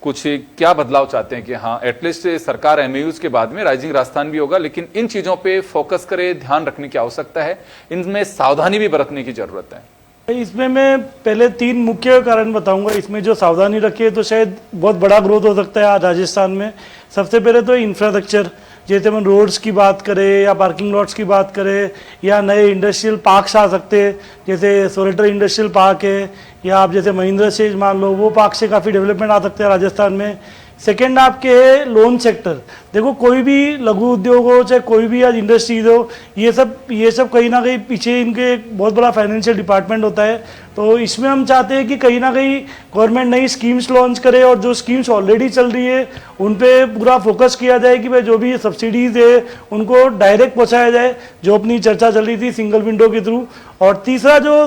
कुछ क्या बदलाव चाहते हैं कि हाँ एटलीस्ट सरकार MOUs के बाद में राइजिंग राजस्थान भी होगा, लेकिन इन चीजों पे फोकस करे, ध्यान रखने की आवश्यकता है, इनमें सावधानी भी बरतने की जरूरत है? इसमें मैं पहले 3 मुख्य कारण बताऊंगा। इसमें जो सावधानी रखी है तो शायद बहुत बड़ा ग्रोथ हो सकता है आज राजस्थान में। सबसे पहले तो इंफ्रास्ट्रक्चर, जैसे हम रोड्स की बात करें या पार्किंग लॉट्स की बात करें या नए इंडस्ट्रियल पार्क्स आ सकते हैं, जैसे सोरेटर इंडस्ट्रियल पार्क है, या आप जैसे महिंद्रा से मान लो, वो पार्क से काफ़ी डेवलपमेंट आ सकते हैं राजस्थान में। सेकेंड आपके है लोन सेक्टर। देखो कोई भी लघु उद्योग हो, चाहे कोई भी आज इंडस्ट्रीज हो, ये सब कहीं ना कहीं पीछे इनके एक बहुत बड़ा फाइनेंशियल डिपार्टमेंट होता है। तो इसमें हम चाहते हैं कि कहीं ना कहीं गवर्नमेंट नई स्कीम्स लॉन्च करे और जो स्कीम्स ऑलरेडी चल रही है उन पे पूरा फोकस किया जाए कि भाई जो भी सब्सिडीज है उनको डायरेक्ट पहुंचाया जाए, जो अपनी चर्चा चल रही थी सिंगल विंडो के थ्रू। और तीसरा जो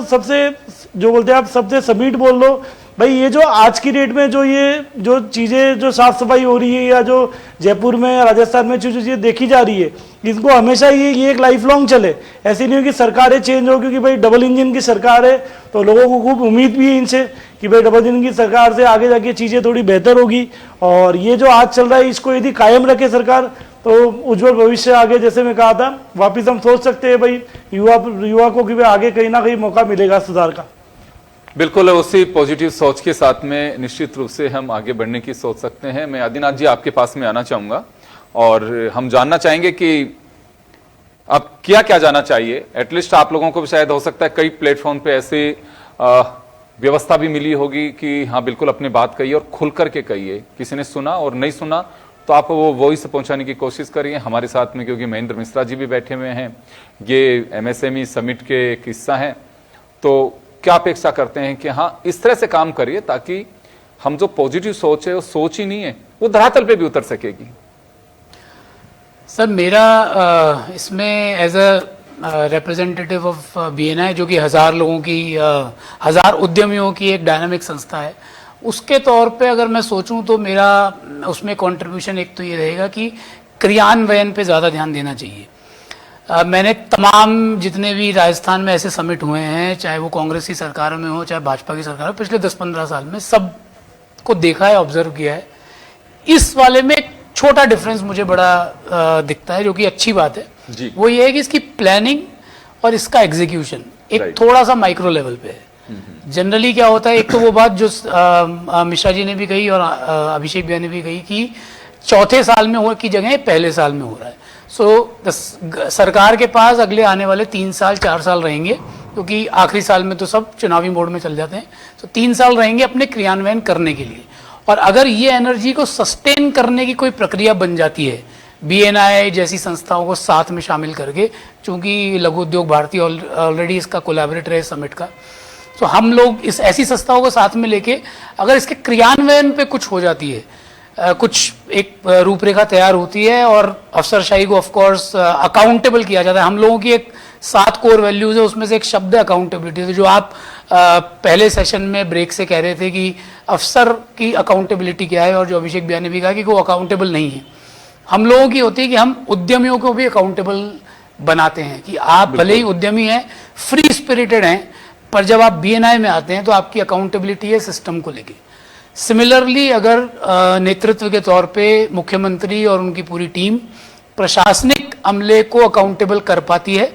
बोलते हैं आप सबसे समिट बोल लो भाई, ये जो आज की डेट में जो चीज़ें जो साफ सफाई हो रही है या जो जयपुर में राजस्थान में जो चीज़ें देखी जा रही है, इनको हमेशा ये एक लाइफ लॉन्ग चले। ऐसी नहीं हो कि सरकारें चेंज हो, क्योंकि भाई डबल इंजन की सरकार है तो लोगों को खूब उम्मीद भी है इनसे कि भाई डबल इंजन की सरकार से आगे जाके चीज़ें थोड़ी बेहतर होगी। और ये जो आज चल रहा है इसको यदि कायम रखे सरकार तो उज्जवल भविष्य आगे, जैसे मैं कहा था, वापिस हम सोच सकते हैं भाई युवा को कि भाई आगे कहीं ना कहीं मौका मिलेगा सुधार का। बिल्कुल, उसी पॉजिटिव सोच के साथ में निश्चित रूप से हम आगे बढ़ने की सोच सकते हैं। मैं आदिनाथ जी आपके पास में आना चाहूंगा और हम जानना चाहेंगे कि अब क्या क्या जाना चाहिए। एटलीस्ट आप लोगों को भी शायद हो सकता है कई प्लेटफॉर्म पे ऐसी व्यवस्था भी मिली होगी कि हाँ बिल्कुल अपनी बात कहिए और खुल करके कहिए। किसी ने सुना और नहीं सुना तो आप वो वॉइस पहुंचाने की कोशिश करिए हमारे साथ में, क्योंकि महेंद्र मिश्रा जी भी बैठे हुए हैं, ये MSME समिट के एक हिस्सा हैं। तो क्या अपेक्षा करते हैं कि हाँ इस तरह से काम करिए ताकि हम जो पॉजिटिव सोच है वो सोच ही नहीं है, वो धरातल पे भी उतर सकेगी। सर मेरा इसमें as a representative of BNI, जो कि 1000 लोगों की 1000 उद्यमियों की एक डायनामिक संस्था है, उसके तौर पे अगर मैं सोचूं तो मेरा उसमें कंट्रीब्यूशन एक तो ये रहेगा कि क्रियान्वयन पे ज़्यादा ध्यान देना चाहिए। मैंने तमाम जितने भी राजस्थान में ऐसे समिट हुए हैं, चाहे वो कांग्रेस की सरकार में हो चाहे भाजपा की सरकार हो, पिछले 10-15 साल में सब को देखा है, ऑब्जर्व किया है। इस वाले में एक छोटा डिफरेंस मुझे बड़ा दिखता है, जो कि अच्छी बात है जी। वो ये है कि इसकी प्लानिंग और इसका एग्जीक्यूशन एक थोड़ा सा माइक्रो लेवल पे है। जनरली क्या होता है, एक तो वो बात जो मिश्रा जी ने भी कही और अभिषेक भैया ने भी कही कि चौथे साल में हो की जगह पहले साल में हो रहा है। सो सरकार के पास अगले आने वाले 3 साल 4 साल रहेंगे, क्योंकि आखिरी साल में तो सब चुनावी मोड में चल जाते हैं। तो 3 साल रहेंगे अपने क्रियान्वयन करने के लिए। और अगर ये एनर्जी को सस्टेन करने की कोई प्रक्रिया बन जाती है, BNI जैसी संस्थाओं को साथ में शामिल करके, चूंकि लघु उद्योग भारती ऑलरेडी इसका कोलैबोरेटर है समिट का, तो हम लोग इस ऐसी संस्थाओं को साथ में लेके अगर इसके क्रियान्वयन पे कुछ हो जाती है, कुछ एक रूपरेखा तैयार होती है और अफसरशाही को ऑफ कोर्स अकाउंटेबल किया जाता है। हम लोगों की एक 7 कोर वैल्यूज है, उसमें से एक शब्द है अकाउंटेबिलिटी। तो जो आप पहले सेशन में ब्रेक से कह रहे थे कि अफसर की अकाउंटेबिलिटी क्या है, और जो अभिषेक भैया ने भी कहा कि वो अकाउंटेबल नहीं है, हम लोगों की होती है कि हम उद्यमियों को भी अकाउंटेबल बनाते हैं कि आप भले ही उद्यमी हैं, फ्री स्पिरिटेड हैं, पर जब आप BNI में आते हैं तो आपकी अकाउंटेबिलिटी है सिस्टम को लेके। सिमिलरली अगर नेतृत्व के तौर पे मुख्यमंत्री और उनकी पूरी टीम प्रशासनिक अमले को अकाउंटेबल कर पाती है,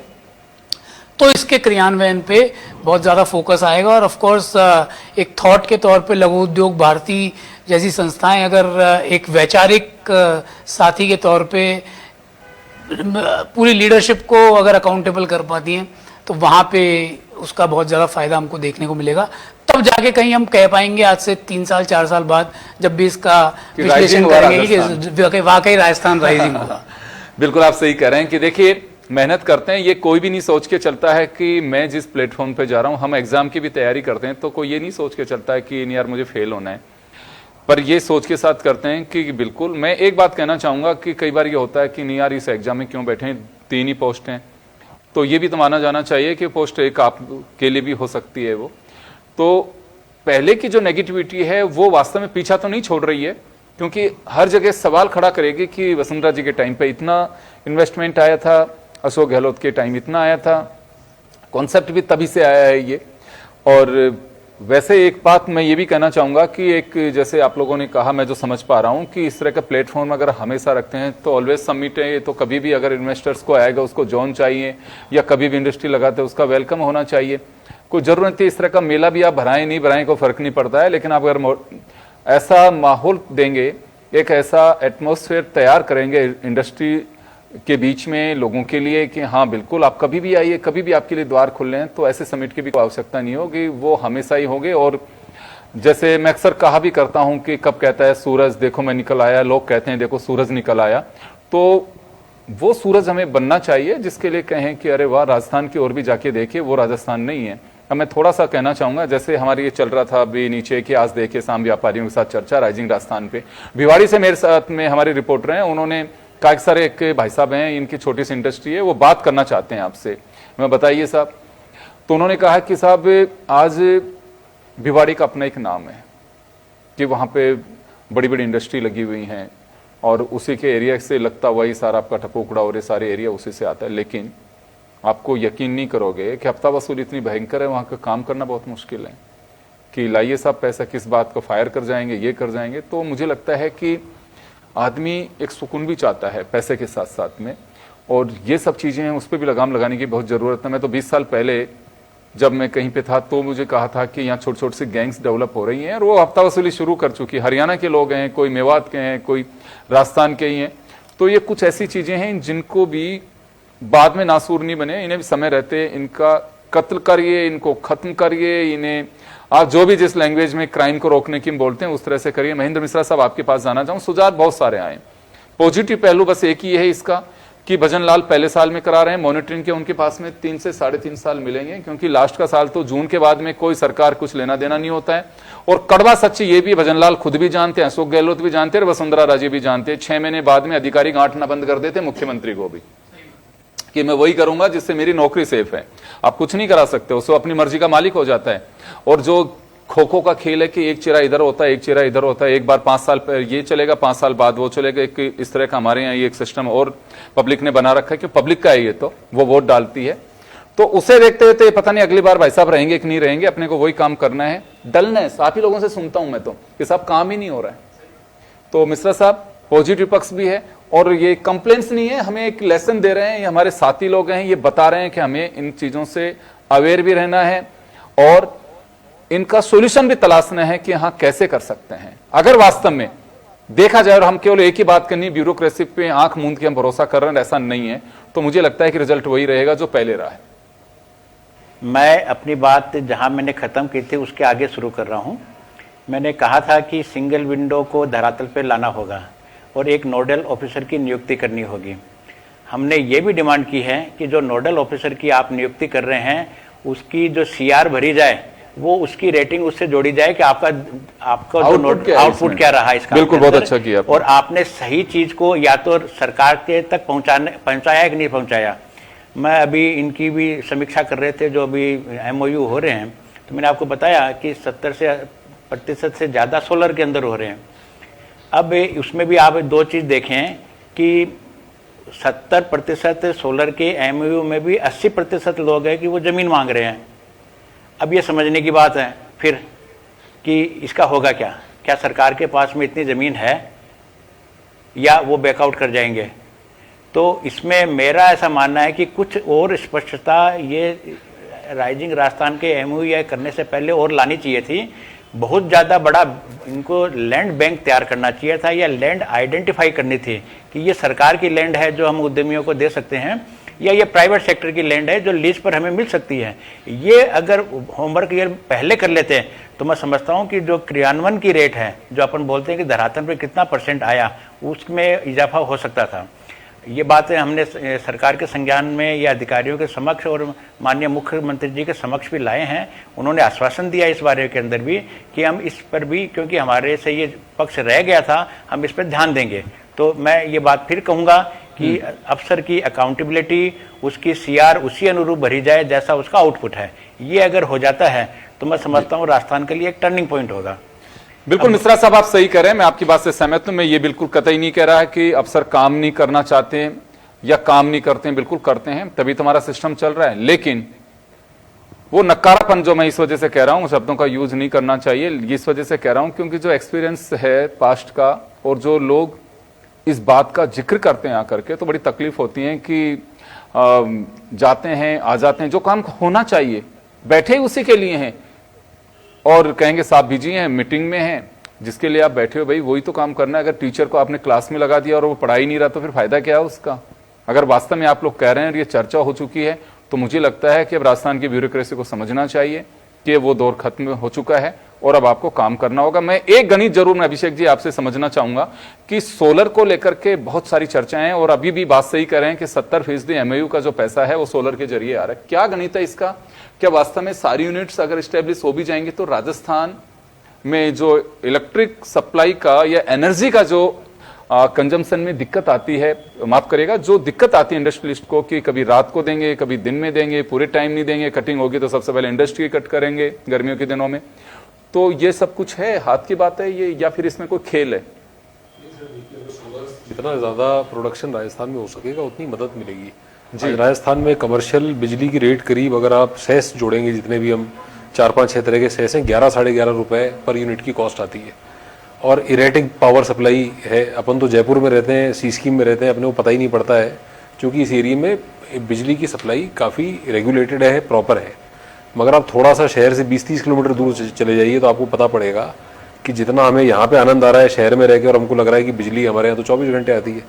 तो इसके क्रियान्वयन पे बहुत ज़्यादा फोकस आएगा। और ऑफ कोर्स एक थॉट के तौर पे लघु उद्योग भारती जैसी संस्थाएं अगर एक वैचारिक साथी के तौर पे पूरी लीडरशिप को अगर अकाउंटेबल कर पाती हैं, तो वहाँ पे उसका बहुत ज़्यादा फायदा हमको देखने को मिलेगा। तब जाके कहीं हम कह पाएंगे आज से 3 साल 4 साल बाद, जब भी इसका विश्लेषण करेंगे कि वाकई राजस्थान राइजिंग होगा। बिल्कुल आप सही कह रहे हैं कि देखिए, मेहनत करते हैं, ये कोई भी नहीं सोच के चलता है कि मैं जिस प्लेटफॉर्म पे जा रहा हूं, हम एग्जाम की भी तैयारी करते हैं तो कोई ये नहीं सोच के चलता है कि नहीं यार मुझे फेल होना है, पर ये सोच के साथ करते हैं कि बिल्कुल। मैं एक बात कहना चाहूंगा कि कई बार ये होता है कि नहीं यार इस एग्जाम में क्यों बैठे हैं, 3 ही पोस्ट हैं, तो ये भी तो माना जाना चाहिए कि पोस्ट एक आपके लिए भी हो सकती है। वो तो पहले की जो नेगेटिविटी है वो वास्तव में पीछा तो नहीं छोड़ रही है, क्योंकि हर जगह सवाल खड़ा करेगी कि वसुंधरा जी के टाइम पे इतना इन्वेस्टमेंट आया था, अशोक गहलोत के टाइम इतना आया था, कॉन्सेप्ट भी तभी से आया है ये। और वैसे एक बात मैं ये भी कहना चाहूंगा कि एक जैसे आप लोगों ने कहा, मैं जो समझ पा रहा हूं कि इस तरह का प्लेटफॉर्म अगर हमेशा रखते हैं तो ऑलवेज समिट है, तो कभी भी अगर इन्वेस्टर्स को आएगा उसको जोन चाहिए, या कभी भी इंडस्ट्री लगाते उसका वेलकम होना चाहिए। कोई जरूरत नहीं इस तरह का मेला भी आप भराएं नहीं भराएं कोई फर्क नहीं पड़ता है, लेकिन आप अगर ऐसा माहौल देंगे, एक ऐसा एटमोसफेयर तैयार करेंगे इंडस्ट्री के बीच में लोगों के लिए कि हाँ बिल्कुल आप कभी भी आइए, कभी भी आपके लिए द्वार खुले हैं, तो ऐसे समिट की भी कोई आवश्यकता नहीं होगी, वो हमेशा ही होंगे। और जैसे मैं अक्सर कहा भी करता हूं कि कब कहता है सूरज देखो मैं निकल आया, लोग कहते हैं देखो सूरज निकल आया, तो वो सूरज हमें बनना चाहिए जिसके लिए कहें कि अरे वाह राजस्थान की ओर भी जाके देखिए, वो राजस्थान नहीं है। अब मैं थोड़ा सा कहना चाहूंगा, जैसे हमारी ये चल रहा था अभी नीचे कि आज देखिए शाम व्यापारियों के साथ चर्चा राइजिंग राजस्थान पे, भिवाड़ी से मेरे साथ में हमारे रिपोर्टर हैं, उन्होंने काफी सारे एक भाई साहब हैं, इनकी छोटी सी इंडस्ट्री है, वो बात करना चाहते हैं आपसे। मैं बताइए साहब, तो उन्होंने कहा कि साहब आज भिवाड़ी का अपना एक नाम है कि वहां पे बड़ी बड़ी इंडस्ट्री लगी हुई हैं और उसी के एरिया से लगता वही सारा आपका टपोकड़ा और ये सारे एरिया उसी से आता है, लेकिन आपको यकीन नहीं करोगे कि हफ्ता वसूली इतनी भयंकर है, वहां का काम करना बहुत मुश्किल है कि लाइए साहब पैसा किस बात को फायर कर जाएंगे, ये कर जाएंगे। तो मुझे लगता है कि आदमी एक सुकून भी चाहता है पैसे के साथ साथ में, और ये सब चीजें हैं उस पर भी लगाम लगाने की बहुत जरूरत है। मैं तो 20 साल पहले जब मैं कहीं पे था तो मुझे कहा था कि यहाँ छोटी छोटी सी गैंग्स डेवलप हो रही हैं और वो हफ्ता वसूली शुरू कर चुकी। हरियाणा के लोग हैं, कोई मेवात के हैं, कोई राजस्थान के ही हैं। तो ये कुछ ऐसी चीजें हैं जिनको भी बाद में नासूर नहीं बने, इन्हें भी समय रहते इनका कत्ल करिए, इनको खत्म करिए, इन्हें आप जो भी जिस लैंग्वेज में क्राइम को रोकने की बोलते हैं उस तरह से करिए। महेंद्र मिश्रा साहब आपके पास जाना चाहूँ, सुझाव बहुत सारे आए। पॉजिटिव पहलू बस एक ही है इसका कि भजन लाल पहले साल में करा रहे हैं, मॉनिटरिंग के उनके पास में 3 से 3.5 साल मिलेंगे, क्योंकि लास्ट का साल तो जून के बाद में कोई सरकार कुछ लेना देना नहीं होता है। और कड़वा सच्ची ये भी भजन लाल खुद भी जानते हैं, अशोक गहलोत भी जानते हैं और वसुंधरा राजे भी जानते हैं। 6 महीने बाद में अधिकारी गांठना बंद कर देते मुख्यमंत्री को भी कि मैं वही करूंगा जिससे मेरी नौकरी सेफ है। आप कुछ नहीं करा सकते, उसको अपनी मर्जी का मालिक हो जाता है। और जो खो खो का खेल है कि एक चेहरा इधर होता है, एक चेहरा इधर होता है, एक बार 5 साल ये चलेगा, 5 साल बाद वो चलेगा, एक इस तरह का हमारे यहाँ ये एक सिस्टम और पब्लिक ने बना रखा है कि पब्लिक का है ये, तो वो वोट डालती है। तो उसे देखते हुए पता नहीं अगली बार भाई साहब रहेंगे कि नहीं रहेंगे, अपने को वही काम करना है। डलनेस आप ही लोगों से सुनता हूं मैं तो कि साहब काम ही नहीं हो रहा है। तो मिश्रा साहब पॉजिटिव पक्ष भी है और ये कंप्लेंट्स नहीं है, हमें एक लेसन दे रहे हैं, ये हमारे साथी लोग हैं, ये बता रहे हैं कि हमें इन चीजों से अवेयर भी रहना है और इनका सॉल्यूशन भी तलाशना है कि हाँ कैसे कर सकते हैं। अगर वास्तव में देखा जाए और हम केवल एक ही बात करनी ब्यूरोक्रेसी पे आंख मूंद के हम भरोसा कर रहे हैं, ऐसा नहीं है, तो मुझे लगता है कि रिजल्ट वही रहेगा जो पहले रहा है। मैं अपनी बात जहां मैंने खत्म की थी उसके आगे शुरू कर रहा हूं। मैंने कहा था कि सिंगल विंडो को धरातल पे लाना होगा और एक नोडल ऑफिसर की नियुक्ति करनी होगी। हमने ये भी डिमांड की है कि जो नोडल ऑफिसर की आप नियुक्ति कर रहे हैं उसकी जो सीआर भरी जाए वो उसकी रेटिंग उससे जोड़ी जाए कि आपका जो आउटपुट क्या रहा इसका। बिल्कुल, बहुत अच्छा किया आपने। और आपने सही चीज को या तो सरकार के तक पहुंचाया कि नहीं पहुंचाया। मैं अभी इनकी भी समीक्षा कर रहे थे जो अभी एमओयू हो रहे हैं, तो मैंने आपको बताया कि 70% से ज्यादा सोलर के अंदर हो रहे हैं। अब उसमें भी आप दो चीज देखें कि 70% सोलर के एमओयू में भी 80% लोग हैं कि वो जमीन मांग रहे हैं। अब ये समझने की बात है फिर कि इसका होगा क्या सरकार के पास में इतनी ज़मीन है या वो बैकआउट कर जाएंगे। तो इसमें मेरा ऐसा मानना है कि कुछ और स्पष्टता ये राइजिंग राजस्थान के एमओयू करने से पहले और लानी चाहिए थी। बहुत ज़्यादा बड़ा इनको लैंड बैंक तैयार करना चाहिए था या लैंड आइडेंटिफाई करनी थी कि ये सरकार की लैंड है जो हम उद्यमियों को दे सकते हैं या ये प्राइवेट सेक्टर की लैंड है जो लीज पर हमें मिल सकती है। ये अगर होमवर्क ये पहले कर लेते हैं तो मैं समझता हूँ कि जो क्रियान्वयन की रेट है जो अपन बोलते हैं कि धरातल पे कितना % आया उसमें इजाफा हो सकता था। ये बातें हमने सरकार के संज्ञान में या अधिकारियों के समक्ष और माननीय मुख्यमंत्री जी के समक्ष भी लाए हैं। उन्होंने आश्वासन दिया इस बारे के अंदर भी कि हम इस पर भी, क्योंकि हमारे से ये पक्ष रह गया था, हम इस पर ध्यान देंगे। तो मैं ये बात फिर कहूँगा कि अफसर की अकाउंटेबिलिटी, उसकी सीआर उसी अनुरूप भरी जाए जैसा उसका आउटपुट है। ये अगर हो जाता है तो मैं समझता हूँ राजस्थान के लिए एक टर्निंग पॉइंट होगा। बिल्कुल मिश्रा साहब, आप सही कह रहे हैं, मैं आपकी बात से सहमत हूं। मैं ये बिल्कुल कतई नहीं कह रहा है कि अफसर काम नहीं करना चाहते हैं या काम नहीं करते हैं, बिल्कुल करते हैं, तभी तुम्हारा सिस्टम चल रहा है। लेकिन वो नकारापन जो मैं इस वजह से कह रहा हूं, शब्दों का यूज नहीं करना चाहिए, इस वजह से कह रहा हूं क्योंकि जो एक्सपीरियंस है पास्ट का और जो लोग इस बात का जिक्र करते हैं आकर के, तो बड़ी तकलीफ होती है कि जाते हैं आ जाते हैं, जो काम होना चाहिए बैठे उसी के लिए हैं और कहेंगे साहब बिजी हैं, मीटिंग में हैं, जिसके लिए आप बैठे हो भाई वही तो काम करना है। अगर टीचर को आपने क्लास में लगा दिया और वो पढ़ा ही नहीं रहा तो फिर फायदा क्या है उसका। अगर वास्तव में आप लोग कह रहे हैं और ये चर्चा हो चुकी है तो मुझे लगता है कि अब राजस्थान की ब्यूरोक्रेसी को समझना चाहिए कि वो दौर खत्म हो चुका है और अब आपको काम करना होगा। मैं एक गणित जरूर मैं अभिषेक जी आपसे समझना चाहूंगा कि सोलर को लेकर के बहुत सारी चर्चाएं हैं और अभी भी बात सही कर रहे हैं कि 70% एमओयू का जो पैसा है वो सोलर के जरिए आ रहा है। क्या गणित है इसका? क्या वास्तव में सारी यूनिट्स अगर स्टेब्लिश हो भी जाएंगे तो राजस्थान में जो इलेक्ट्रिक सप्लाई का या एनर्जी का जो कंजम्पशन में दिक्कत आती है, माफ करिएगा, जो दिक्कत आती है इंडस्ट्रियलिस्ट को कि कभी रात को देंगे, कभी दिन में देंगे, पूरे टाइम नहीं देंगे, कटिंग होगी तो सबसे पहले इंडस्ट्री कट करेंगे गर्मियों के दिनों में, तो ये सब कुछ है, हाथ की बात है ये या फिर इसमें कोई खेल है? जितना ज्यादा प्रोडक्शन राजस्थान में हो सकेगा उतनी मदद मिलेगी जी। राजस्थान में कमर्शियल बिजली की रेट करीब, अगर आप सेस जोड़ेंगे जितने भी हम 4-5-6 तरह के सेस हैं, 11-11.5 रुपए पर यूनिट की कॉस्ट आती है। और इरेटिक पावर सप्लाई है। अपन तो जयपुर में रहते हैं, सी स्कीम में रहते हैं, अपने को पता ही नहीं पड़ता है क्योंकि इस एरिया में बिजली की सप्लाई काफ़ी रेगुलेटेड है, प्रॉपर है। मगर आप थोड़ा सा शहर से 20-30 किलोमीटर दूर चले जाइए तो आपको पता पड़ेगा कि जितना हमें यहाँ पे आनंद आ रहा है शहर में रह के और हमको लग रहा है कि बिजली हमारे यहाँ तो 24 घंटे आती है,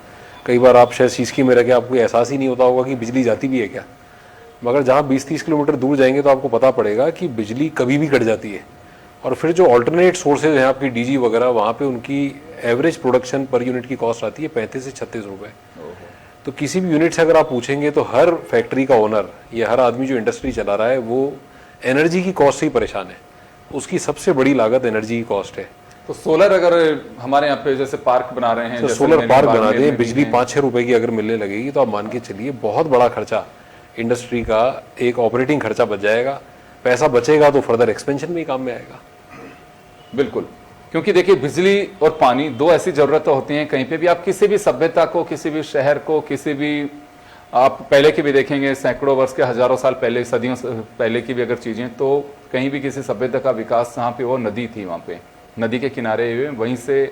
कई बार आप शायद सी स्कीम में रह के आपको एहसास ही नहीं होता होगा कि बिजली जाती भी है क्या। मगर जहाँ 20-30 किलोमीटर दूर जाएंगे तो आपको पता पड़ेगा कि बिजली कभी भी कट जाती है। और फिर जो ऑल्टरनेट सोर्सेज हैं आपकी डीजी वगैरह, वहाँ पे उनकी एवरेज प्रोडक्शन पर यूनिट की कॉस्ट आती है 35 से 36 रुपए। तो किसी भी यूनिट से अगर आप पूछेंगे तो हर फैक्ट्री का ओनर या हर आदमी जो इंडस्ट्री चला रहा है वो एनर्जी की कॉस्ट से ही परेशान है। उसकी सबसे बड़ी लागत एनर्जी की कॉस्ट है। तो सोलर अगर हमारे यहाँ पे जैसे पार्क बना रहे हैं, तो सोलर पार्क बना दें, बिजली 5-6 रुपए की अगर मिलने लगेगी तो आप मान के चलिए बहुत बड़ा खर्चा इंडस्ट्री का, एक ऑपरेटिंग खर्चा बच जाएगा। पैसा बचेगा तो फर्दर एक्सपेंशन में काम में आएगा। बिल्कुल, क्योंकि देखिए बिजली और पानी दो ऐसी जरूरतें होती हैं कहीं पे भी। आप किसी भी सभ्यता को, किसी भी शहर को, किसी भी आप पहले की भी देखेंगे, सैकड़ों वर्ष के, हजारों साल पहले, सदियों पहले की भी अगर चीजें, तो कहीं भी किसी सभ्यता का विकास जहाँ पे वो नदी थी, वहाँ पे नदी के किनारे हुए वहीं से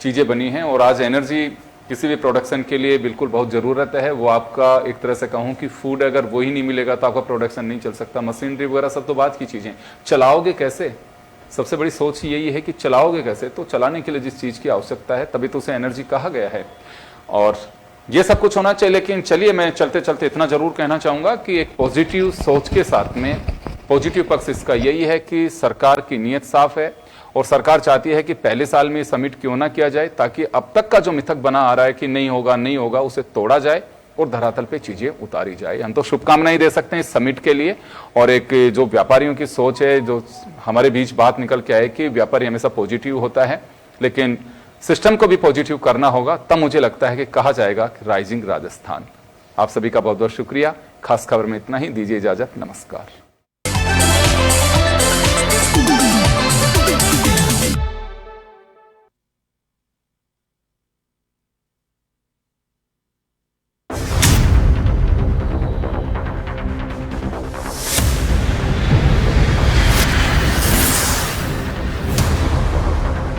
चीजें बनी हैं। और आज एनर्जी किसी भी प्रोडक्शन के लिए बिल्कुल बहुत ज़रूरत है। वो आपका एक तरह से कहूँ कि फूड अगर वही नहीं मिलेगा तो आपका प्रोडक्शन नहीं चल सकता। मशीनरी वगैरह सब तो बात की चीज़ें, चलाओगे कैसे, सबसे बड़ी सोच यही है कि चलाओगे कैसे। तो चलाने के लिए जिस चीज़ की आवश्यकता है तभी तो उसे एनर्जी कहा गया है, और ये सब कुछ होना चाहिए। लेकिन चलिए, मैं चलते चलते इतना जरूर कहना चाहूँगा कि एक पॉजिटिव सोच के साथ में पॉजिटिव पक्ष इसका यही है कि सरकार की नीयत साफ है और सरकार चाहती है कि पहले साल में समिट क्यों ना किया जाए, ताकि अब तक का जो मिथक बना आ रहा है कि नहीं होगा नहीं होगा, उसे तोड़ा जाए और धरातल पे चीजें उतारी जाए। हम तो शुभकामनाएं दे सकते हैं इस समिट के लिए। और एक जो व्यापारियों की सोच है, जो हमारे बीच बात निकल के आए कि व्यापारी हमेशा पॉजिटिव होता है, लेकिन सिस्टम को भी पॉजिटिव करना होगा, तब मुझे लगता है कि कहा जाएगा कि राइजिंग राजस्थान। आप सभी का बहुत बहुत शुक्रिया। खास खबर में इतना ही, दीजिए इजाजत, नमस्कार।